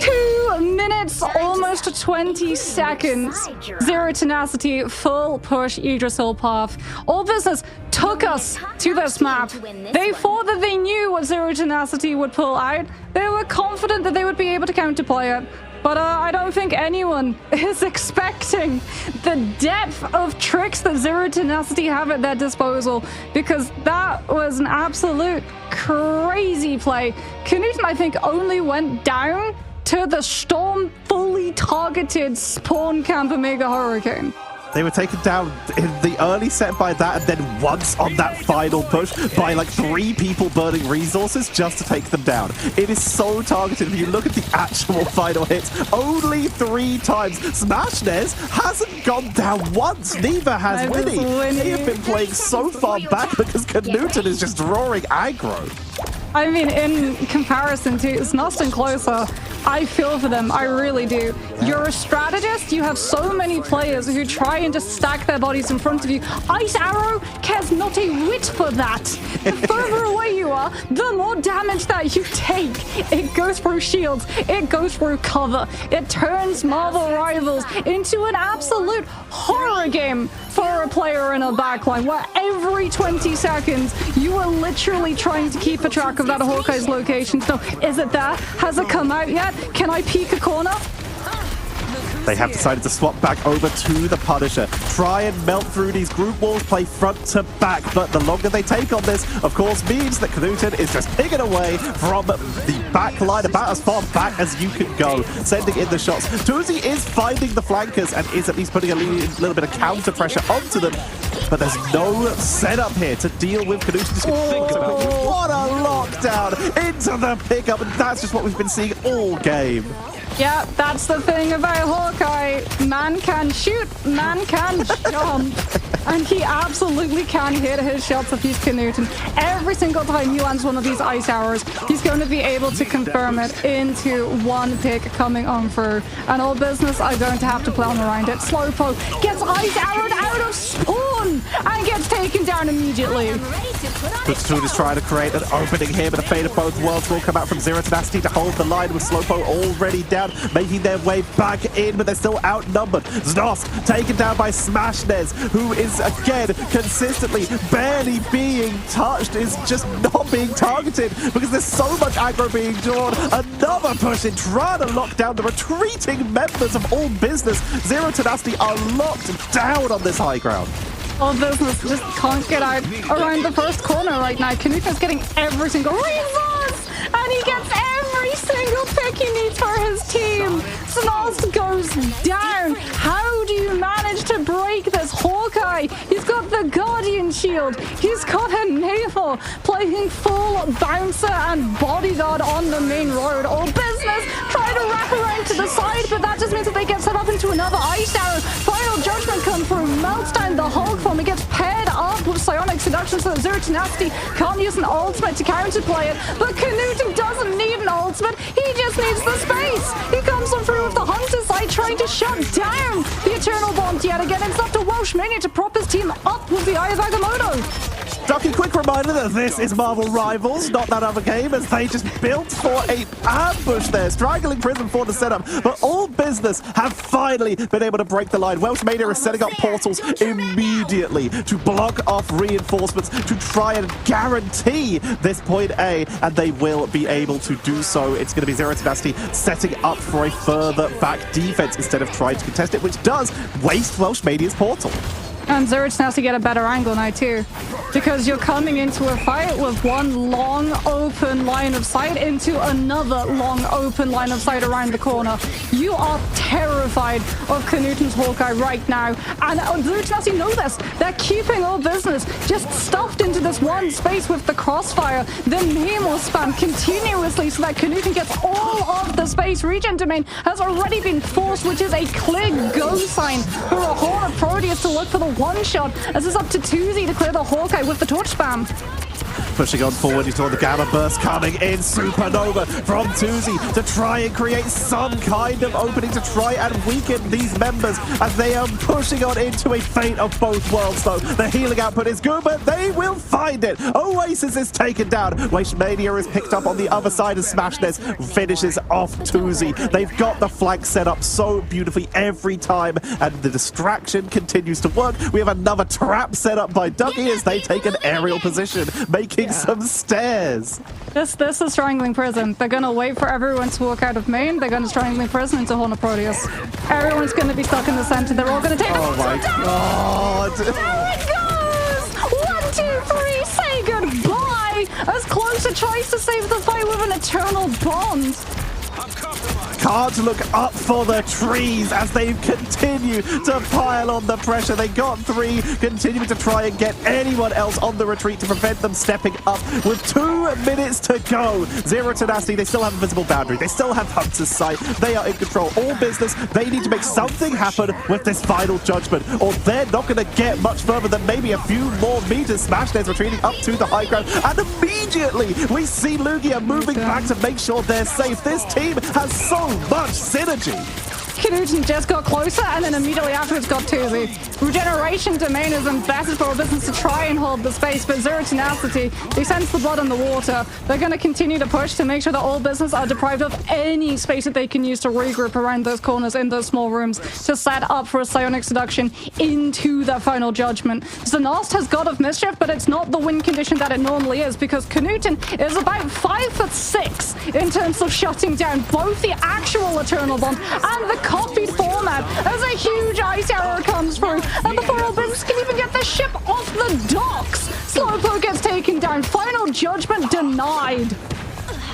2 minutes, almost 20 seconds. Zero Tenacity, full push Yggdrasil path. All business took us to this map. They thought that they knew what Zero Tenacity would pull out. They were confident that they would be able to counterplay it. But I don't think anyone is expecting the depth of tricks that Zero Tenacity have at their disposal, because that was an absolute crazy play. Knuten, I think, only went down to the Storm fully targeted spawn camp Omega Hurricane. They were taken down in the early set by that, and then once on that final push by like 3 people burning resources just to take them down. It is so targeted. If you look at the actual final hits, only 3 times. Smashness hasn't gone down once. Neither has Winnie. They have been playing so far back because Knuten is just drawing aggro. I mean, in comparison to Snost and Closer, I feel for them. I really do. You're a strategist. You have so many players who try and just stack their bodies in front of you. Ice Arrow cares not a whit for that. The further away you are, the more damage that you take. It goes through shields. It goes through cover. It turns Marvel Rivals into an absolute horror game for a player in a backline, where every 20 seconds you are literally trying to keep a track of that Hawkeye's location. So is it there? Has it come out yet? Can I peek a corner? They have decided to swap back over to the Punisher. Try and melt through these group walls, play front to back. But the longer they take on this, of course, means that Knuten is just picking away from the back line, about as far back as you can go, sending in the shots. Tuzi is finding the flankers and is at least putting a little bit of counter pressure onto them. But there's no setup here to deal with Knuten. What a lockdown into the pickup, and that's just what we've been seeing all game. Yeah, that's the thing about Hawkeye. Man can shoot, man can jump. And he absolutely can hit his shots if he's Knuten. Every single time he lands one of these ice arrows, he's going to be able to confirm it into one pick coming on through. And all business are going to have to plan around it. Slowpoke gets ice arrowed out of spawn and gets taken down immediately. Splatoon is trying to create an opening here, but the fate of both worlds will come out from Zero Tenacity to hold the line with Slowpoke already down, making their way back in, but they're still outnumbered. Znos taken down by Smashness, who is again consistently barely being touched, is just not being targeted because there's so much aggro being drawn. Another push in trying to lock down the retreating members of All Business. Zero Tenacity are locked down on this high ground. All business just can't get out around the first corner right now. Knuten's getting every single resource, and he gets every single pick he needs for his team. Snost goes down. How do you manage to break this Hawkeye? He's got the Guardian Shield. He's got a Naval playing full bouncer and bodyguard on the main road. All business trying to wrap around to the side, but that just means that they get set up into another ice arrow. Final judgment comes through, melts down the Hulk form. It gets paired up with Psionic Seduction so that Zero Tenacity can't use an ultimate to counterplay it. But Knuten doesn't need an ultimate. He just needs the space. He comes on through with the Hunter's Sight, trying to shut down the Eternal Bond yet again. It's up to Welshmania to prop his team up with the Eye of Agamotto. Ducky, quick reminder that this is Marvel Rivals, not that other game, as they just built for a ambush there. Straggling Prism for the setup, but All Business have finally been able to break the line. Welshmania is setting up portals immediately to block off reinforcements to try and guarantee this point A, and they will be able to do so. It's going to be Zero Tenacity setting up for a further back defense instead of trying to contest it, which does waste Welshmania's portal. And Zero Tenacity get a better angle now too, because you're coming into a fight with one long open line of sight into another long open line of sight around the corner. You are terrified of Knuten's Hawkeye right now, and Zero Tenacity know this. They're keeping All Business just stuffed into this one space with the crossfire. The meme will spam continuously so that Knuten gets all of the space. Regen domain has already been forced, which is a clear go sign for a Horn of Proteus to look for the one shot, as it's up to Tuzi to clear the Hawkeye with the torch spam. Pushing on forward, you saw the Gamma Burst coming in. Supernova from Tuzi to try and create some kind of opening to try and weaken these members as they are pushing on into a fate of both worlds, though. The healing output is good, but they will find it. Oasis is taken down. Washemania is picked up on the other side, and Smashness finishes off Tuzi. They've got the flank set up so beautifully every time, and the distraction continues to work. We have another trap set up by Ducky as they take an aerial position, making breaking some stairs. This is Strangling Prison. They're gonna wait for everyone to walk out of main. They're gonna Strangling Prison into Horn of Proteus. Everyone's gonna be stuck in the center. They're all gonna take Oh my god! There it goes! 1, 2, 3, say goodbye! As Closer tries to save the fight with an eternal bond. Can't look up for the trees as they continue to pile on the pressure. They got 3, continuing to try and get anyone else on the retreat to prevent them stepping up with 2 minutes to go. Zero Tenacity, they still have a visible boundary. They still have Hunter's Sight. They are in control. All business, they need to make something happen with this final judgment, or they're not going to get much further than maybe a few more meters. Smashnez retreating up to the high ground, and immediately we see Lugia moving back to make sure they're safe. This team has so much synergy. Knudsen just got closer and then immediately afterwards got 2Z. Regeneration Domain is invested for a business to try and hold the space, but Zero Tenacity, they sense the blood in the water. They're going to continue to push to make sure that all business are deprived of any space that they can use to regroup around those corners in those small rooms to set up for a Psionic Seduction into that final judgment. Zanost has God of Mischief, but it's not the win condition that it normally is because Knudsen is about 5'6" in terms of shutting down both the actual Eternal Bond and the copied format as a huge ice arrow comes through, and before all business can even get the ship off the docks, Slowpoke gets taken down. Final judgment denied.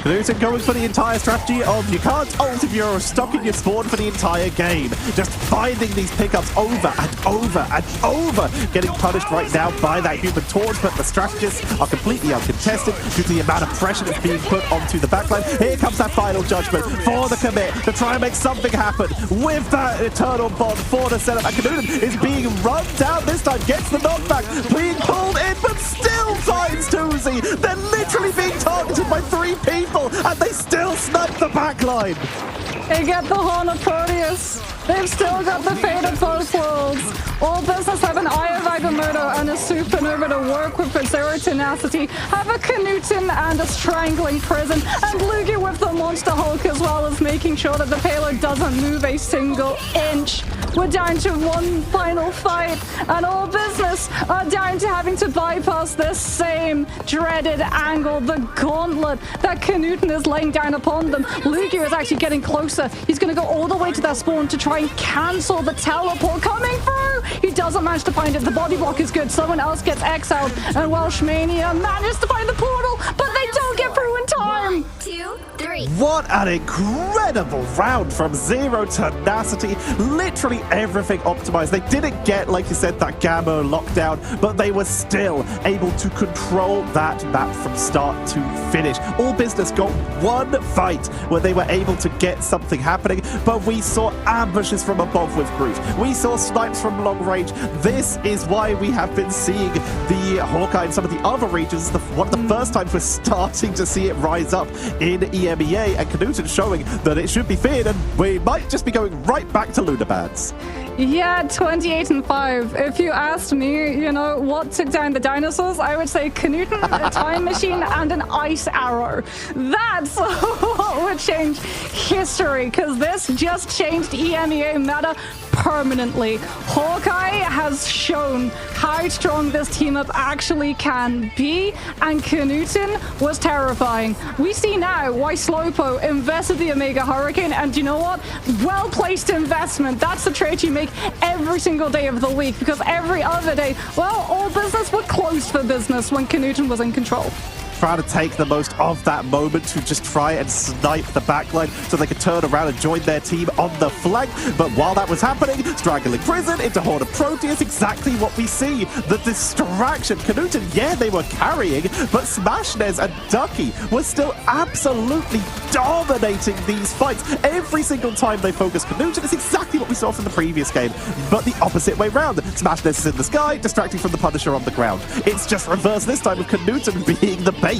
Knudsen going for the entire strategy of you can't ult if you're stuck in your spawn for the entire game. Just finding these pickups over and over and over. Getting punished right now by that human torch, but the strategists are completely uncontested due to the amount of pressure that's being put onto the backline. Here comes that final judgment for the commit to try and make something happen with that eternal bond for the setup. And Knudsen is being run down this time, gets the knockback, being pulled in, but still finds 2Z. They're literally being targeted by 3 people. And they still snipe the backline. They get the Horn of Proteus. They've still got the fate of both worlds. All business have an Eye of Agamotto and a Supernova to work with for Zero Tenacity. Have a Knudsen and a Strangling Prison. And Lugia with the Monster Hulk as well as making sure that the payload doesn't move a single inch. We're down to 1 final fight. And all business are down to having to bypass this same dreaded angle. The gauntlet that Knudsen is laying down upon them. Lugia is actually getting closer. He's going to go all the way to that spawn to try and cancel the teleport coming through. He doesn't manage to find it. The body block is good. Someone else gets exiled. And Welshmania manages to find the portal, but they don't get through in time. 1, 2, 3. What an incredible round from Zero Tenacity. Literally everything optimized. They didn't get, like you said, that Gamma lockdown, but they were still able to control that map from start to finish. All business got 1 fight where they were able to get something happening, but we saw ambushes from above with Groove. We saw snipes from long range. This is why we have been seeing the Hawkeye in some of the other regions. One of the first times we're starting to see it rise up in EMEA, and Knudsen showing that it should be feared, and we might just be going right back to Lunabands. Yeah, 28-5. If you asked me, you know, what took down the dinosaurs, I would say Knudsen, a time machine, and an ice arrow. That's what would change history, because this just changed EMEA meta permanently. Hawkeye has shown how strong this team up actually can be, and Knudsen was terrifying. We see now why Slowpoke invested the Omega Hurricane, and you know what? Well-placed investment. That's the trade you make every single day of the week, because every other day, well, all business were closed for business when Knudsen was in control. Trying to take the most of that moment to just try and snipe the backline so they could turn around and join their team on the flank. But while that was happening, Strangling Prison into Horn of Proteus, exactly what we see. The distraction. Knudsen, yeah, they were carrying, but Smashnez and Ducky were still absolutely dominating these fights. Every single time they focus Knudsen, it's exactly what we saw from the previous game, but the opposite way round. Smashnez is in the sky, distracting from the Punisher on the ground. It's just reversed this time with Knudsen being the bait.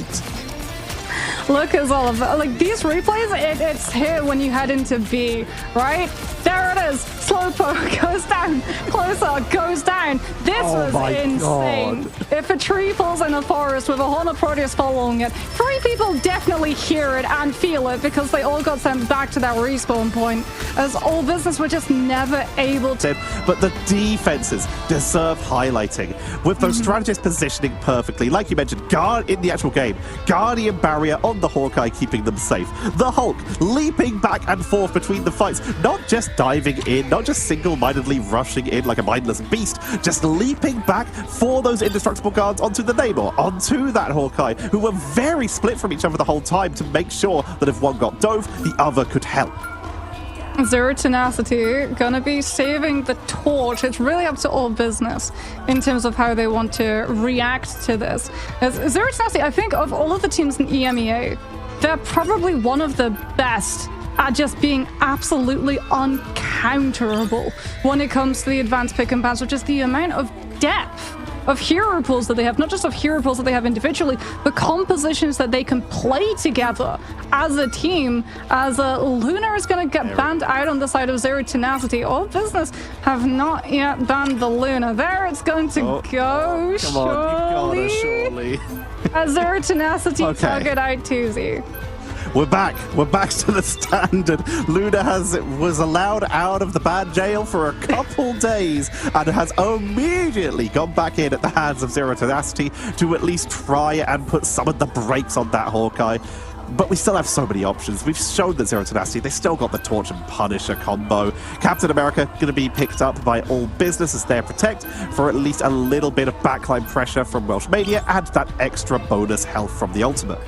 Look, as all of like these replays, it's here when you head into B, right? There it is. Slowpoke goes down. Closer goes down. This was insane. God. If a tree falls in a forest with a Hornet Proteus following it, 3 people definitely hear it and feel it because they all got sent back to that respawn point, as All Business were just never able to. But the defenses deserve highlighting, with those strategists positioning perfectly. Like you mentioned, guard in the actual game, Guardian Barrier on the Hawkeye, keeping them safe. The Hulk leaping back and forth between the fights, not just diving in, not just single-mindedly rushing in like a mindless beast, just leaping back for those indestructible guards onto the Namor, onto that Hawkeye, who were very split from each other the whole time to make sure that if one got dove, the other could help. Zero Tenacity gonna be saving the torch. It's really up to All Business in terms of how they want to react to this. As Zero Tenacity, I think of all of the teams in EMEA, they're probably one of the best at just being absolutely uncounterable when it comes to the advanced pick and pass, which is the amount of depth of hero pools that they have, not just of hero pools that they have individually, but compositions that they can play together as a team. As Luna is going to get banned out on the side of Zero Tenacity. All Business have not yet banned the Luna. There it's going to go, surely. As Zero Tenacity target out Tuesday. We're back to the standard. Luna was allowed out of the ban jail for a couple days and has immediately gone back in at the hands of Zero Tenacity to at least try and put some of the brakes on that Hawkeye. But we still have so many options. We've shown that Zero Tenacity, they still got the Torch and Punisher combo. Captain America going to be picked up by All Business as their protect for at least a little bit of backline pressure from Welsh Mania and that extra bonus health from the ultimate.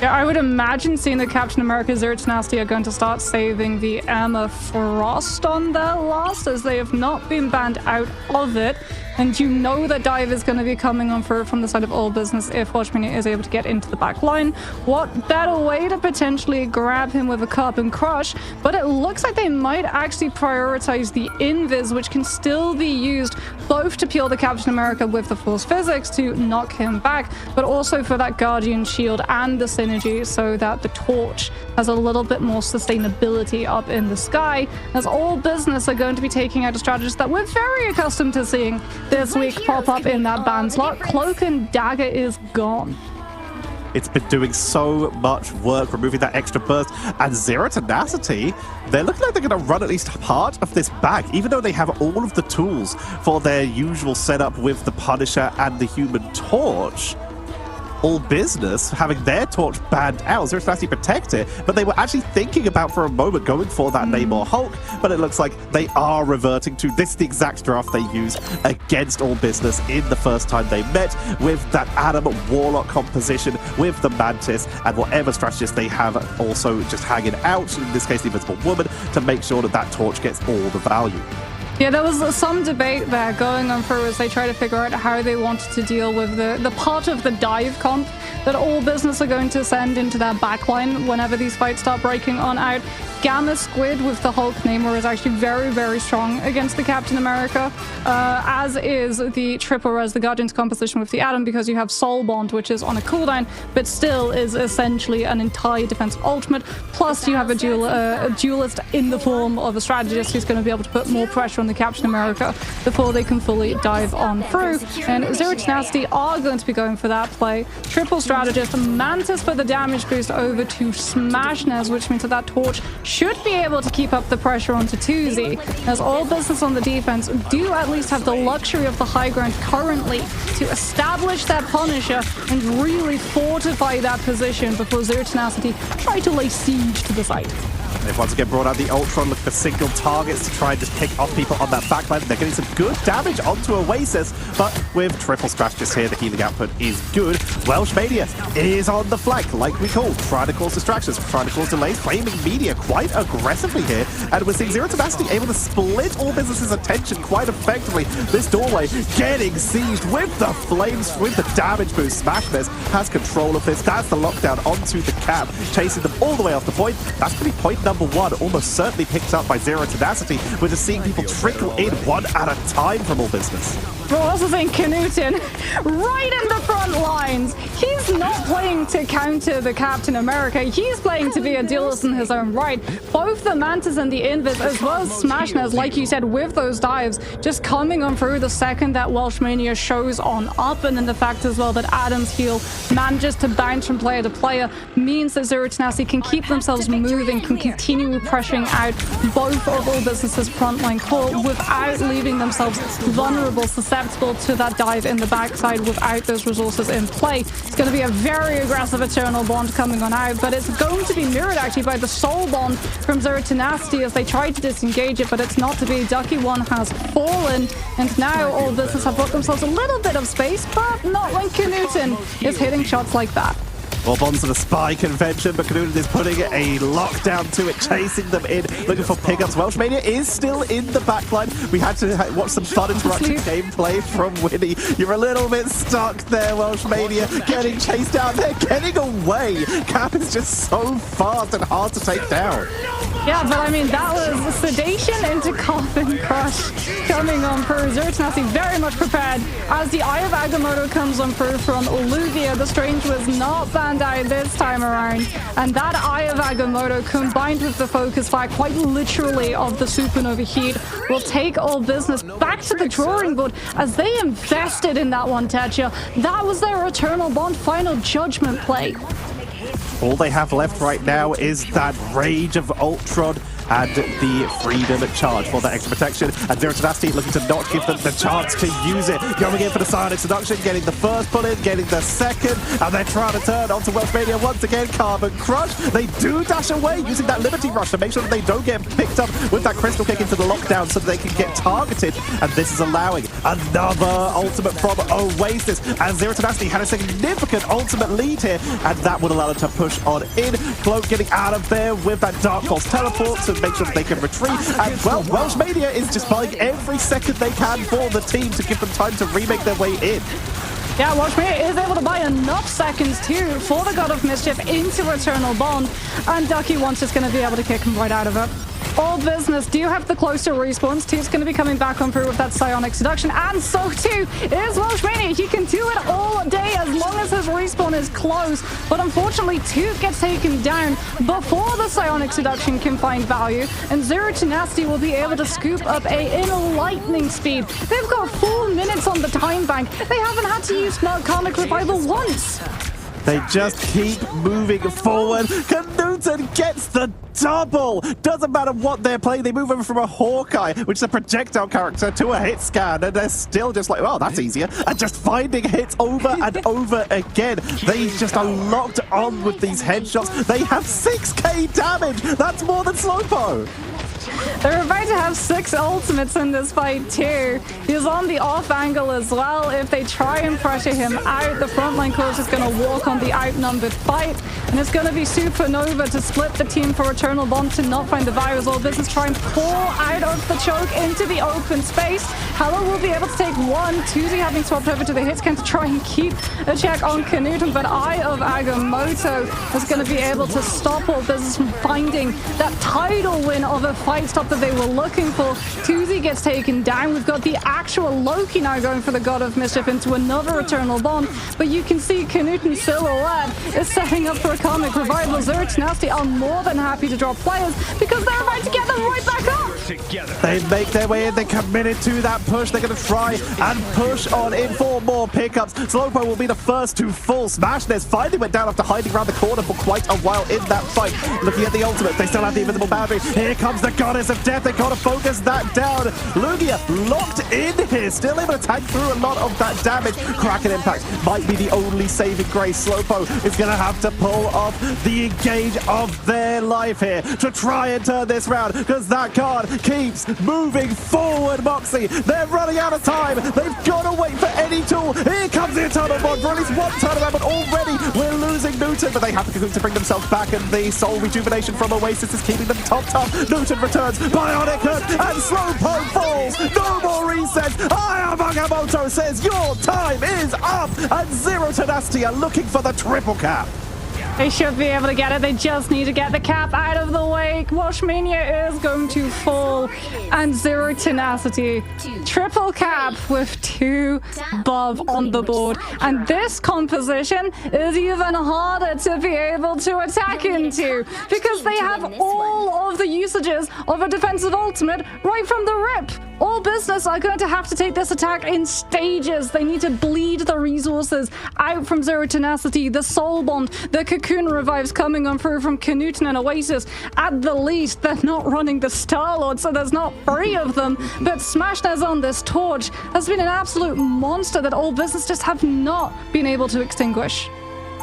Yeah, I would imagine seeing that Captain America Zero Tenacity are going to start saving the Emma Frost on their last, as they have not been banned out of it. And you know that Dive is going to be coming on through from the side of All Business if Watchman is able to get into the back line. What better way to potentially grab him with a Carbon Crush? But it looks like they might actually prioritize the Invis, which can still be used both to peel the Captain America with the Force Physics to knock him back, but also for that Guardian Shield and the synergy so that the Torch has a little bit more sustainability up in the sky, as All Business are going to be taking out a strategist that we're very accustomed to seeing this week pop up in that ban slot. Cloak and Dagger is gone. It's been doing so much work, removing that extra burst. And Zero Tenacity, they're looking like they're going to run at least part of this back, even though they have all of the tools for their usual setup with the Punisher and the Human Torch. All Business having their Torch banned out. Zero Tenacity protect it, but they were actually thinking about for a moment going for that Namor Hulk, but it looks like they are reverting to this, the exact draft they used against All Business in the first time they met, with that Adam Warlock composition with the Mantis and whatever strategist they have also just hanging out, in this case the Invisible Woman, to make sure that that Torch gets all the value. Yeah, there was some debate there going on through as they try to figure out how they wanted to deal with the part of the dive comp that All Business are going to send into their backline whenever these fights start breaking on out. Gamma Squid with the Hulk Namor is actually very, very strong against the Captain America, as is the Triple Res, the Guardian's composition with the Atom, because you have Soul Bond, which is on a cooldown, but still is essentially an entire defensive ultimate. Plus, you have a duelist in the form of a strategist who's going to be able to put more pressure on the Captain America before they can fully dive on through. And Zero Tenacity are going to be going for that play. Triple strategist, Mantis for the damage boost over to Smashness, which means that that Torch should be able to keep up the pressure onto Tuesday, as All Business on the defense do at least have the luxury of the high ground currently to establish that Punisher and really fortify that position before Zero Tenacity try to lay siege to the site. They've once again brought out the Ultron, looking for single targets to try and just pick off people on that backline. They're getting some good damage onto Oasis, but with triple strategists here, the healing output is good. Welsh Mania is on the flank, like we called, trying to cause distractions, trying to cause delays, flaming media quite aggressively here, and we're seeing Zero Tenacity able to split All Business's attention quite effectively. This doorway getting sieged with the flames, with the damage boost. Smashness has control of this. That's the lockdown onto the cap, chasing them all the way off the point. That's going to be point number one, almost certainly picked up by Zero Tenacity. We're just seeing people trickle in one at a time from All Business. We're also seeing Knuten right in the front lines. He's not not playing to counter the Captain America. He's playing to be a duelist in his own right. Both the Mantis and the Invis, as well as Smashness, like you said, with those dives, just coming on through the second that Welshmania shows on up. And then the fact as well that Adam's heal manages to bounce from player to player means that Zero Tenacity can keep themselves moving, can continue pressuring out both of All Business's frontline core without leaving themselves vulnerable, susceptible to that dive in the backside without those resources in play. It's going to be a very aggressive Eternal Bond coming on out, but it's going to be mirrored actually by the Soul Bond from Zero Tenacity as they try to disengage it, but it's not to be. Ducky 1 has fallen, and now All Business have got themselves a little bit of space, but not when Knuten is hitting shots like that. Well, Bonds of a spy convention, but Knuten is putting a lockdown to it, chasing them in, looking for pickups. Welshmania is still in the backline. We had to watch some fun interactive gameplay from Winnie. You're a little bit stuck there, Welshmania, getting chased down. They're getting away. Cap is just so fast and hard to take down. Yeah, but I mean, that was sedation into Coffin Crush coming on through. Zero Tenacity very much prepared as the Eye of Agamotto comes on through from Olivia. The Strange was not banned out this time around, and that Eye of Agamotto combined with the focus fire quite literally of the Supernova Heat will take All Business back to the drawing board as they invested in that one, Tetcha. That was their Eternal Bond final judgment play. All they have left right now is that Rage of Ultron and the Freedom charge for that extra protection. And Zero Tenacity looking to not give them the chance to use it. Going in for the Psionic Seduction, getting the first pull in, getting the second, and they're trying to turn onto Welshmania once again. Carbon Crush. They do dash away using that Liberty Rush to make sure that they don't get picked up with that Crystal Kick into the lockdown so that they can get targeted. And this is allowing another ultimate from Oasis. And Zero Tenacity had a significant ultimate lead here, and that would allow them to push on in. Cloak getting out of there with that Dark Pulse teleport to make sure that they can retreat. And well, Welshmania is just buying every second they can for the team to give them time to remake their way in. Yeah, Welshmania is able to buy enough seconds too for the God of Mischief into Eternal Bond, and Ducky One's just going to be able to kick him right out of it. All Business do have the closer respawns. Two's going to be coming back on through with that Psionic Seduction, and so too is Welshmania. He can do it all day as long as his respawn is close, but unfortunately Two gets taken down before the Psionic Seduction can find value, and Zero Tenacity will be able to scoop up in lightning speed. They've got 4 minutes on the time bank. They haven't had to use Karmic Revival once. They just keep moving forward. Knuten gets the double. Doesn't matter what they're playing. They move over from a Hawkeye, which is a projectile character, to a hit scan, and they're still just like, well, that's easier. And just finding hits over and over again. They just are locked on with these headshots. They have 6k damage. That's more than Slowpo. They're about to have 6 ultimates in this fight too. He's on the off angle as well. If they try and pressure him out, the frontline coach is going to walk on the outnumbered fight, and it's going to be Supernova to split the team for Eternal Bond to not find the virus. All Business try and pour out of the choke into the open space. Hello will be able to take one. Tuesday having swapped over to the hit scan to try and keep a check on Knuten, but Eye of Agamotto is going to be able to stop All Business from finding that tidal win of a fight stop that they were looking for. Tuesday gets taken down. We've got the actual Loki now going for the God of Mischief into another Eternal Bond, but you can see Knuten's silhouette is setting up for a Karmic Revival. Zero Tenacity are more than happy to drop players because they're about to get them right back up. They make their way in. They're committed to that push. They're going to try and push on in for more pickups. Slowpo will be the first to full smash. There's finally went down after hiding around the corner for quite a while in that fight. Looking at the ultimate, they still have the invisible boundary. Here comes the Goddess of Death. They got to focus that down. Lugia locked in here, still able to tank through a lot of that damage. Kraken Impact might be the only saving grace. Slowpo is going to have to pull off the engage of their life here to try and turn this round, because that card keeps moving forward. Moxie, they're running out of time. They've got to wait for any tool. Here comes the Eternal Bond for at least one turnaround, but already we're losing Knuten, but they have to bring themselves back, and the Soul Rejuvenation from Oasis is keeping them top. Knuten returns, Bionic Hook, and Slowpo falls. No more resets. Eye of Agamotto says your time is up, and Zero Tenacity are looking for the triple cap. They should be able to get it. They just need to get the cap out of the way. Washmania is going to fall. And Zero Tenacity. Triple cap with 2 buff on the board. And this composition is even harder to be able to attack into. Because they have all of the usages of a defensive ultimate right from the rip. All business are going to have to take this attack in stages. They need to bleed the resources out from Zero Tenacity, the Soul Bond, the Cocoon Revives coming on through from Knuten and Oasis. At the least, they're not running the Star-Lord, so there's not 3 of them. But Smashnez on this torch has been an absolute monster that all business just have not been able to extinguish.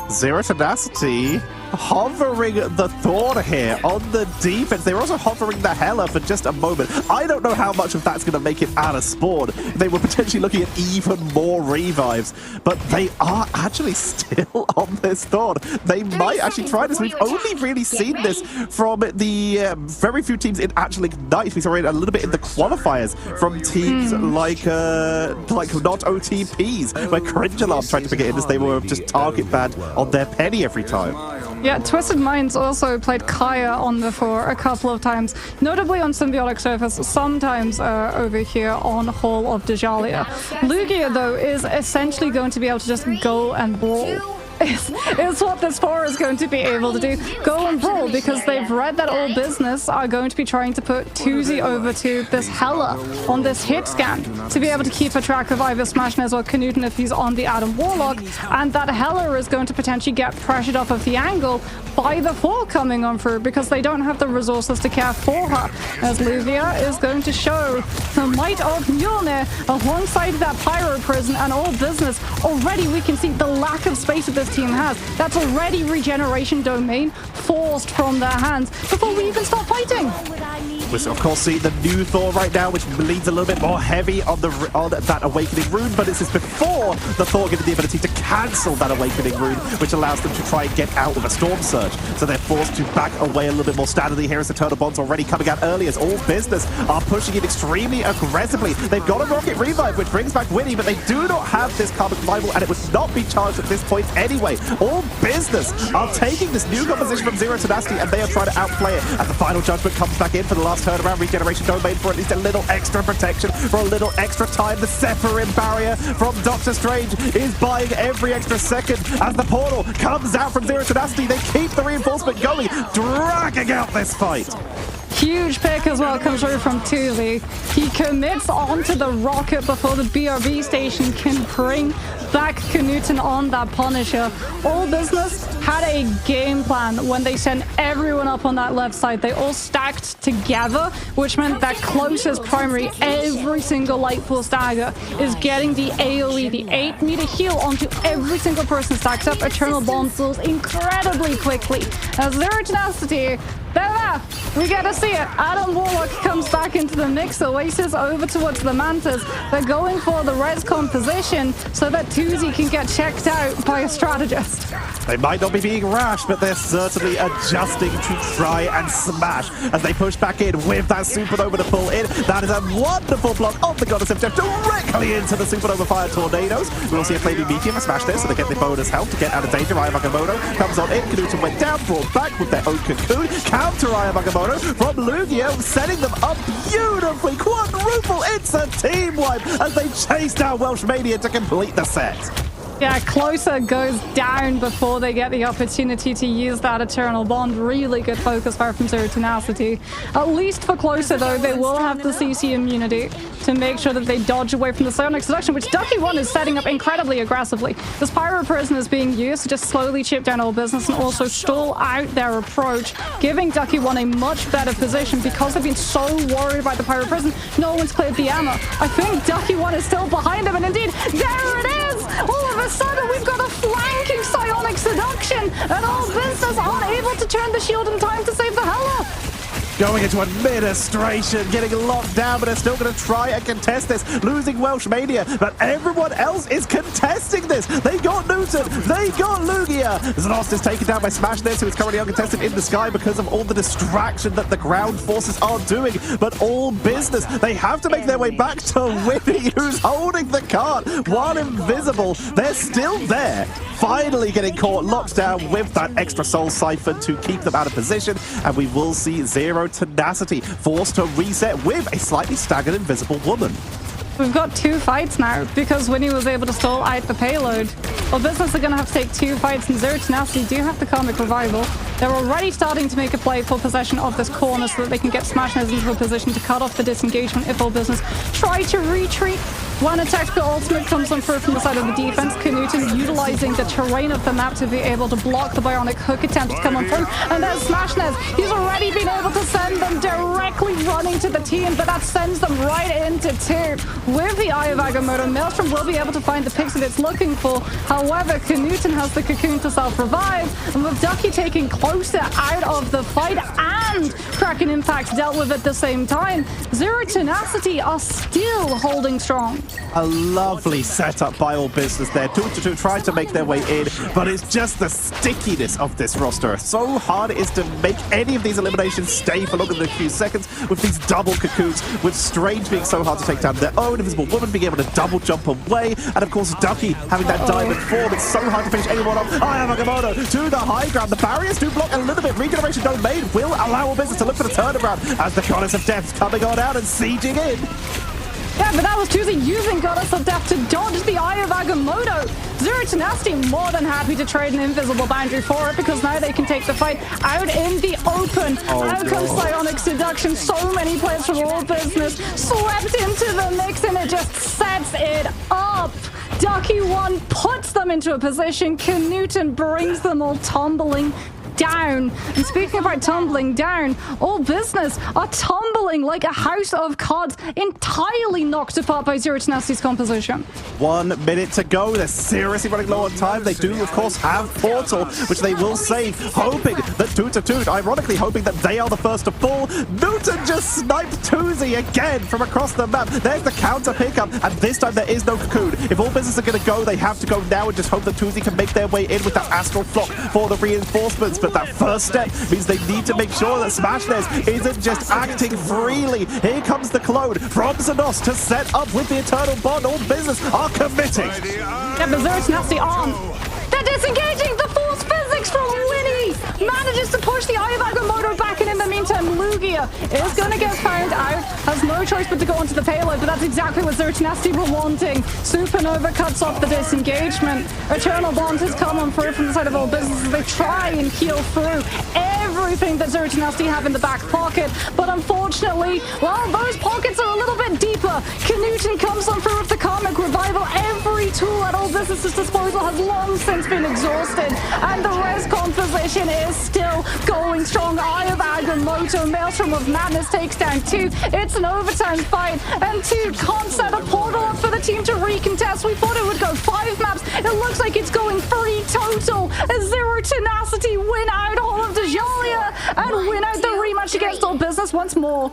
Zero Tenacity hovering the Thorn here on the defense. They were also hovering the Hela for just a moment. I don't know how much of that's going to make it out of spawn. They were potentially looking at even more revives, but they are actually still on this Thorn. They might actually try this. We've only really seen this from the very few teams in actual Ignite. We saw it a little bit in the qualifiers from teams like not OTPs, where Cringe Alarm tried to pick it in as they were just target banned on their penny every time. Yeah, Twisted Minds also played Kaya on the 4 a couple of times, notably on Symbiotic Surface, sometimes over here on Hall of Dejalia. Lugia, though, is essentially going to be able to just go and brawl. Is what this 4 is going to be able to do. Go and brawl, because they've read that all business are going to be trying to put Tuzi over to this Hela on this hit scan to be able to keep a track of either Smashnez or Knuten if he's on the Adam Warlock, and that Hela is going to potentially get pressured off of the angle by the 4 coming on through, because they don't have the resources to care for her, as Lugia is going to show the might of Mjolnir alongside that Pyro Prison and all business. Already we can see the lack of space that this team has. That's already regeneration domain forced from their hands before we even start fighting. We of course see the new Thor right now, which leans a little bit more heavy on that Awakening rune, but this is before the Thor getting the ability to cancel that Awakening rune, which allows them to try and get out with a Storm Surge. So they're forced to back away a little bit more standardly. Here is the Eternal Bonds already coming out early as all business are pushing it extremely aggressively. They've got a Rocket Revive, which brings back Winnie, but they do not have this Carbon Revival, and it would not be charged at this point anyway. All business are taking this new composition from Zero Tenacity, and they are trying to outplay it. And the Final Judgment comes back in for the last turnaround. Regeneration domain for at least a little extra protection, for a little extra time. The Sephirim barrier from Doctor Strange is buying every extra second as the portal comes out from Zero Tenacity. They keep the reinforcement going, dragging out this fight. Huge pick as well comes through from Tuzi. He commits onto the rocket before the BRB station can bring back Knuten on that Punisher. All business had a game plan when they sent everyone up on that left side. They all stacked together, which meant that closest primary, every single Light Force dagger is getting the AoE, the 8-meter heal onto every single person stacked up. Eternal Bond fills incredibly quickly. As Zero Tenacity, there, we get to see it. Adam Warlock comes back into the mix. Oasis over towards the Mantas. They're going for the Rescon position so that Tuzi can get checked out by a strategist. They might not be being rash, but they're certainly adjusting to try and smash as they push back in with that Supernova to pull in. That is a wonderful block of the Goddess of Death directly into the Supernova Fire Tornadoes. We'll see a Flaming Meteor smash this, so they get the bonus help to get out of danger. Aya Magamoto comes on in. Knuten went down, brought back with their own cocoon. Counter Aya Magamoto from Lugia, setting them up beautifully. Quadruple, it's a team wipe as they chase down Welshmania to complete the set. Yeah, Closer goes down before they get the opportunity to use that Eternal Bond. Really good focus fire from Zero Tenacity. At least for Closer, though, they will have the CC immunity to make sure that they dodge away from the Psionic Seduction, which Ducky 1 is setting up incredibly aggressively. This Pyro Prison is being used to just slowly chip down all business and also stall out their approach, giving Ducky 1 a much better position because they've been so worried about the Pyro Prison. No one's cleared the ammo. I think Ducky 1 is still behind them, and indeed, there it is! All of a sudden, we've got a flanking Psionic Seduction, and all business aren't able to turn the shield in time to save the Hela. going into administration, getting locked down, but they're still going to try and contest this, losing Welsh Mania, but everyone else is contesting this. They got Newton, they got Lugia. Znost is taken down by Smashness, who is currently uncontested in the sky because of all the distraction that the ground forces are doing, but all business. They have to make their way back to Winnie, who's holding the cart while invisible. They're still there, finally getting caught, locked down with that extra soul siphon to keep them out of position, and we will see Zero Tenacity forced to reset with a slightly staggered invisible woman. We've got 2 fights now because Winnie was able to stall out the payload. Well, business are going to have to take 2 fights, and Zero Tenacity do have the Comic Revival. They're already starting to make a play for possession of this corner so that they can get Smashness into a position to cut off the disengagement if all business try to retreat. When a tactical ultimate comes on through from the side of the defense, Knuten utilizing the terrain of the map to be able to block the bionic hook attempt to come on through. And there's Smashness. He's already been able to send them directly running to the team, but that sends them right into 2. With the Eye of Agamotto, Maelstrom will be able to find the picks that it's looking for. However, Knuten has the cocoon to self-revive, and with Ducky taking closer out of the fight and Kraken Impact dealt with at the same time, Zero Tenacity are still holding strong. A lovely setup by all business there. 2-2 trying to make their way in, but it's just the stickiness of this roster. So hard it is to make any of these eliminations stay for longer than a few seconds with these double cocoons, with Strange being so hard to take down their own, Invisible Woman being able to double jump away, and of course Ducky having that diamond form. It's so hard to finish anyone off. I have Agamotto to the high ground. The barriers do block a little bit. Regeneration Domain will allow all business to look for the turnaround as the Goddess of Death coming on out and sieging in. Yeah, but that was Tuesday using Goddess of Death to dodge the Eye of Agamotto. Zero Tenacity more than happy to trade an invisible boundary for it because now they can take the fight out in the open. Out comes Psionic Seduction. So many players from all business swept into the mix, and it just sets it up. Ducky 1 puts them into a position. Knuten brings them all tumbling down. And speaking about tumbling down, all business are tumbling like a house of cards, entirely knocked apart by Zero Tenacity's composition. 1 minute to go. They're seriously running low on time. They do, of course, have Portal, which they will save, hoping that 2-2, ironically hoping that they are the first to fall. Newton just sniped Tuzi again from across the map. There's the counter pickup, and this time there is no cocoon. If all business are going to go, they have to go now and just hope that Tuzi can make their way in with that astral flock for the reinforcements. But that first step means they need to make sure that Smashness isn't just acting freely. Here comes the clone from Znost to set up with the Eternal Bond. All business are committing. Yeah, but Zero Tenacity on. They're disengaging the force physics from Winnie. Manages to push the Eye of Agamotto back, and in the meantime, Lugia is going to get found out. Has no choice but to go onto the payload, but that's exactly what Zero Tenacity were wanting. Supernova cuts off the disengagement. Eternal Bond has come on through from the side of all business as they try and heal through everything that Zero Tenacity have in the back pocket. But unfortunately, well, those pockets are a little bit deeper. Knuten comes on through with the Comic Revival. Every tool at all business's disposal has long since been exhausted, and the res composition is still going strong. Eye of Agamotto, Maelstrom of Madness takes down 2. It's an overtime fight, and 2 can't set a portal up for the team to recontest. We thought it would go 5 maps. It looks like it's going 3 total as Zero Tenacity win out all of Dejalia and win out the rematch against all business once more.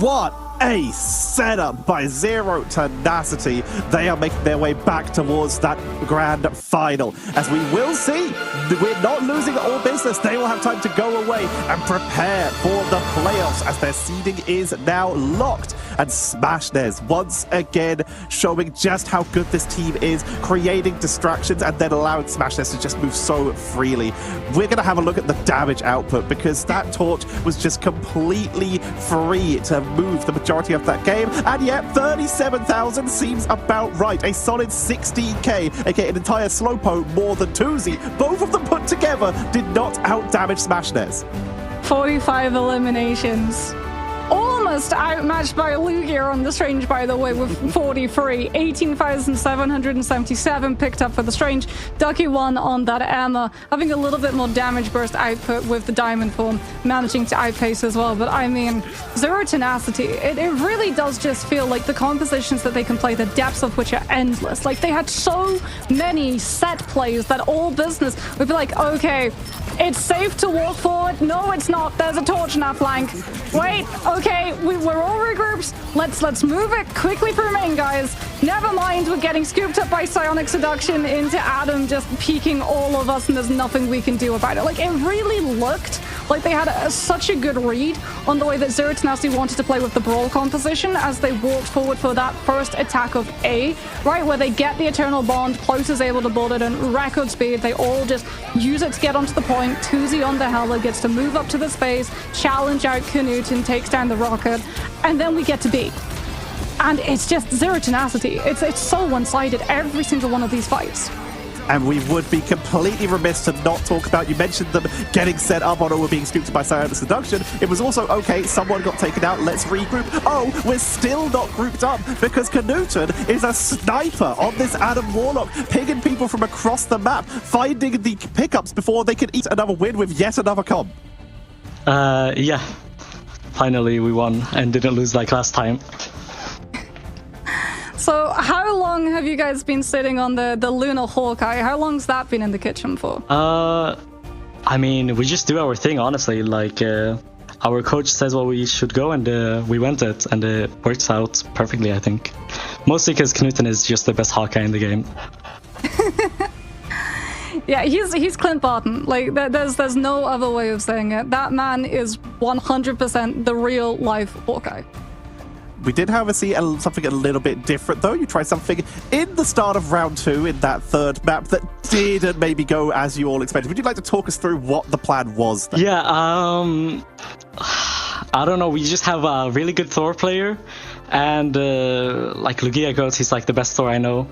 What a setup by Zero Tenacity. They are making their way back towards that grand final. As we will see, we're not losing all business. They will have time to go away and prepare for the playoffs as their seeding is now locked. And Smashness once again showing just how good this team is, creating distractions and then allowing Smashness to just move so freely. We're going to have a look at the damage output because that torch was just completely free to move the majority of that game, and yet 37,000 seems about right. A solid 16k, aka an entire Slowpoke more than Tuzi. Both of them put together did not out-damage Smashness. 45 eliminations. Almost outmatched by Lugia on the Strange, by the way, with 43. 18,777 picked up for the Strange. Ducky 1 on that Emma, having a little bit more damage burst output with the Diamond form, managing to outpace as well. But I mean, Zero Tenacity, it really does just feel like the compositions that they can play, the depths of which are endless. Like, they had so many set plays that all business would be like, okay, It's safe to walk forward. No, it's not. There's a torch in that flank. Wait, okay, we're all regrouped. Let's move it quickly for main, guys. Never mind, we're getting scooped up by Psionic Seduction into Adam just peeking all of us, and there's nothing we can do about it. Like, it really looked like they had such a good read on the way that Zero Tenacity wanted to play with the Brawl composition as they walked forward for that first attack of A, right, where they get the Eternal Bond, Close is able to build it in record speed, they all just use it to get onto the point, Tuzi on the Hella gets to move up to the space, challenge out Knuten, takes down the rocket, and then we get to B. And it's just Zero Tenacity. It's so one-sided, every single one of these fights. And we would be completely remiss to not talk about, you mentioned them getting set up on or being scooped by Psionic Seduction. It was also, okay, someone got taken out, let's regroup. Oh, we're still not grouped up because Knuten is a sniper on this Adam Warlock, pinging people from across the map, finding the pickups before they could eat another win with yet another comp. Yeah. Finally we won and didn't lose like last time. So how long have you guys been sitting on the Lunar Hawkeye? How long's that been in the kitchen for? I mean, we just do our thing, honestly. Like, our coach says what we should go, and we went it, and it works out perfectly, I think. Mostly because Knuten is just the best Hawkeye in the game. Yeah, he's Clint Barton. Like, there's no other way of saying it. That man is 100% the real life Hawkeye. We did, however, see something a little bit different, though. You tried something in the start of round 2 in that third map that didn't maybe go as you all expected. Would you like to talk us through what the plan was then? Yeah, I don't know. We just have a really good Thor player, and like Lugia goes, he's like the best Thor I know.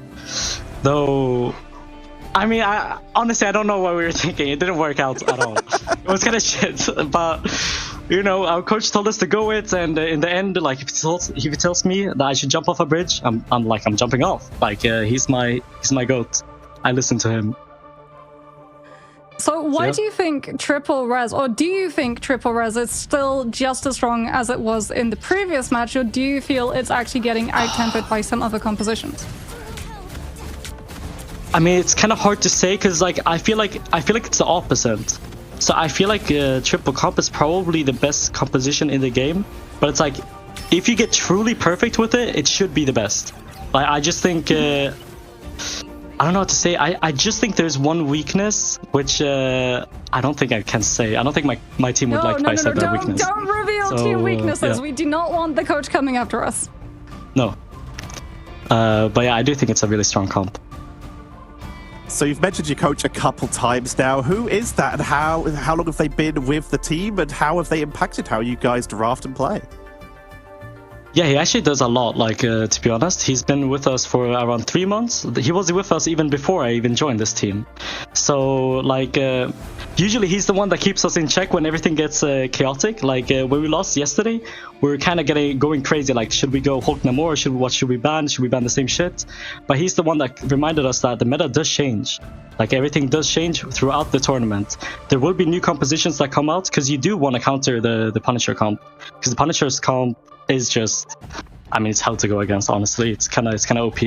Though, I mean, honestly, I don't know what we were thinking. It didn't work out at all. It was kind of shit, but... You know, our coach told us to go it, and in the end, like, if he tells me that I should jump off a bridge, I'm jumping off. Like, he's my goat. I listen to him. So why do you think Triple Res, or do you think Triple Res is still just as strong as it was in the previous match, or do you feel it's actually getting out-tempered by some other compositions? I mean, it's kind of hard to say, because, like, I feel like it's the opposite. So I feel like Triple Comp is probably the best composition in the game, but it's like, if you get truly perfect with it, it should be the best. Like, I just think, I don't know what to say. I just think there's one weakness, which I don't think I can say. I don't think my team would like if I said that weakness. Don't reveal team weaknesses. Yeah. We do not want the coach coming after us. No. But yeah, I do think it's a really strong comp. So you've mentioned your coach a couple times now. Who is that, and how long have they been with the team, and how have they impacted how you guys draft and play? Yeah, he actually does a lot, like, to be honest. He's been with us for around 3 months. He was with us even before I even joined this team. So, like, usually he's the one that keeps us in check when everything gets chaotic. Like, when we lost yesterday, we were kind of going crazy. Like, should we go Hulk Namor? What should we ban? Should we ban the same shit? But he's the one that reminded us that the meta does change. Like, everything does change throughout the tournament. There will be new compositions that come out, because you do want to counter the Punisher comp. Because the Punisher's comp is just, I mean, it's hell to go against, honestly. It's kind of OP.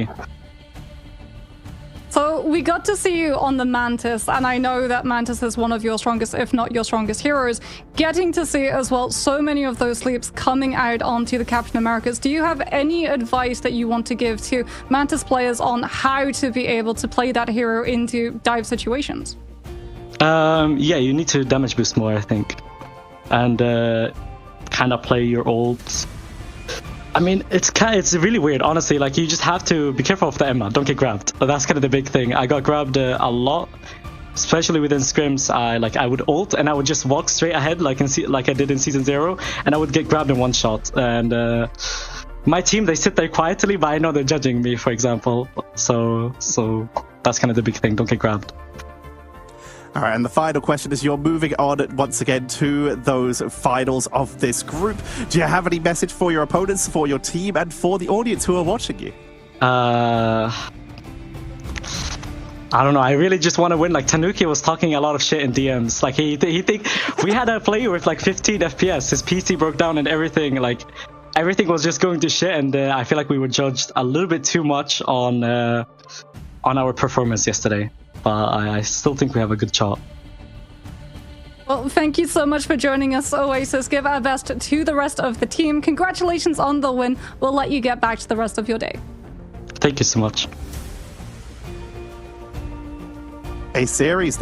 So we got to see you on the Mantis, and I know that Mantis is one of your strongest, if not your strongest heroes. Getting to see as well so many of those sleeps coming out onto the Captain Americas. Do you have any advice that you want to give to Mantis players on how to be able to play that hero into dive situations? Yeah, you need to damage boost more, I think. And kind of play your ults. I mean, it's really weird, honestly. Like, you just have to be careful of the Emma. Don't get grabbed. That's kind of the big thing. I got grabbed a lot, especially within scrims. I would ult and I would just walk straight ahead, like I did in season 0, and I would get grabbed in one shot. And my team, they sit there quietly, but I know they're judging me, for example. So that's kind of the big thing. Don't get grabbed. All right, and the final question is, you're moving on once again to those finals of this group. Do you have any message for your opponents, for your team, and for the audience who are watching you? I don't know. I really just want to win. Like, Tanuki was talking a lot of shit in DMs. Like, he think we had a player with like 15 FPS. His PC broke down and everything. Like, everything was just going to shit, and I feel like we were judged a little bit too much on our performance yesterday. But I still think we have a good shot. Well, thank you so much for joining us, Oasis. Give our best to the rest of the team. Congratulations on the win. We'll let you get back to the rest of your day. Thank you so much. A series that we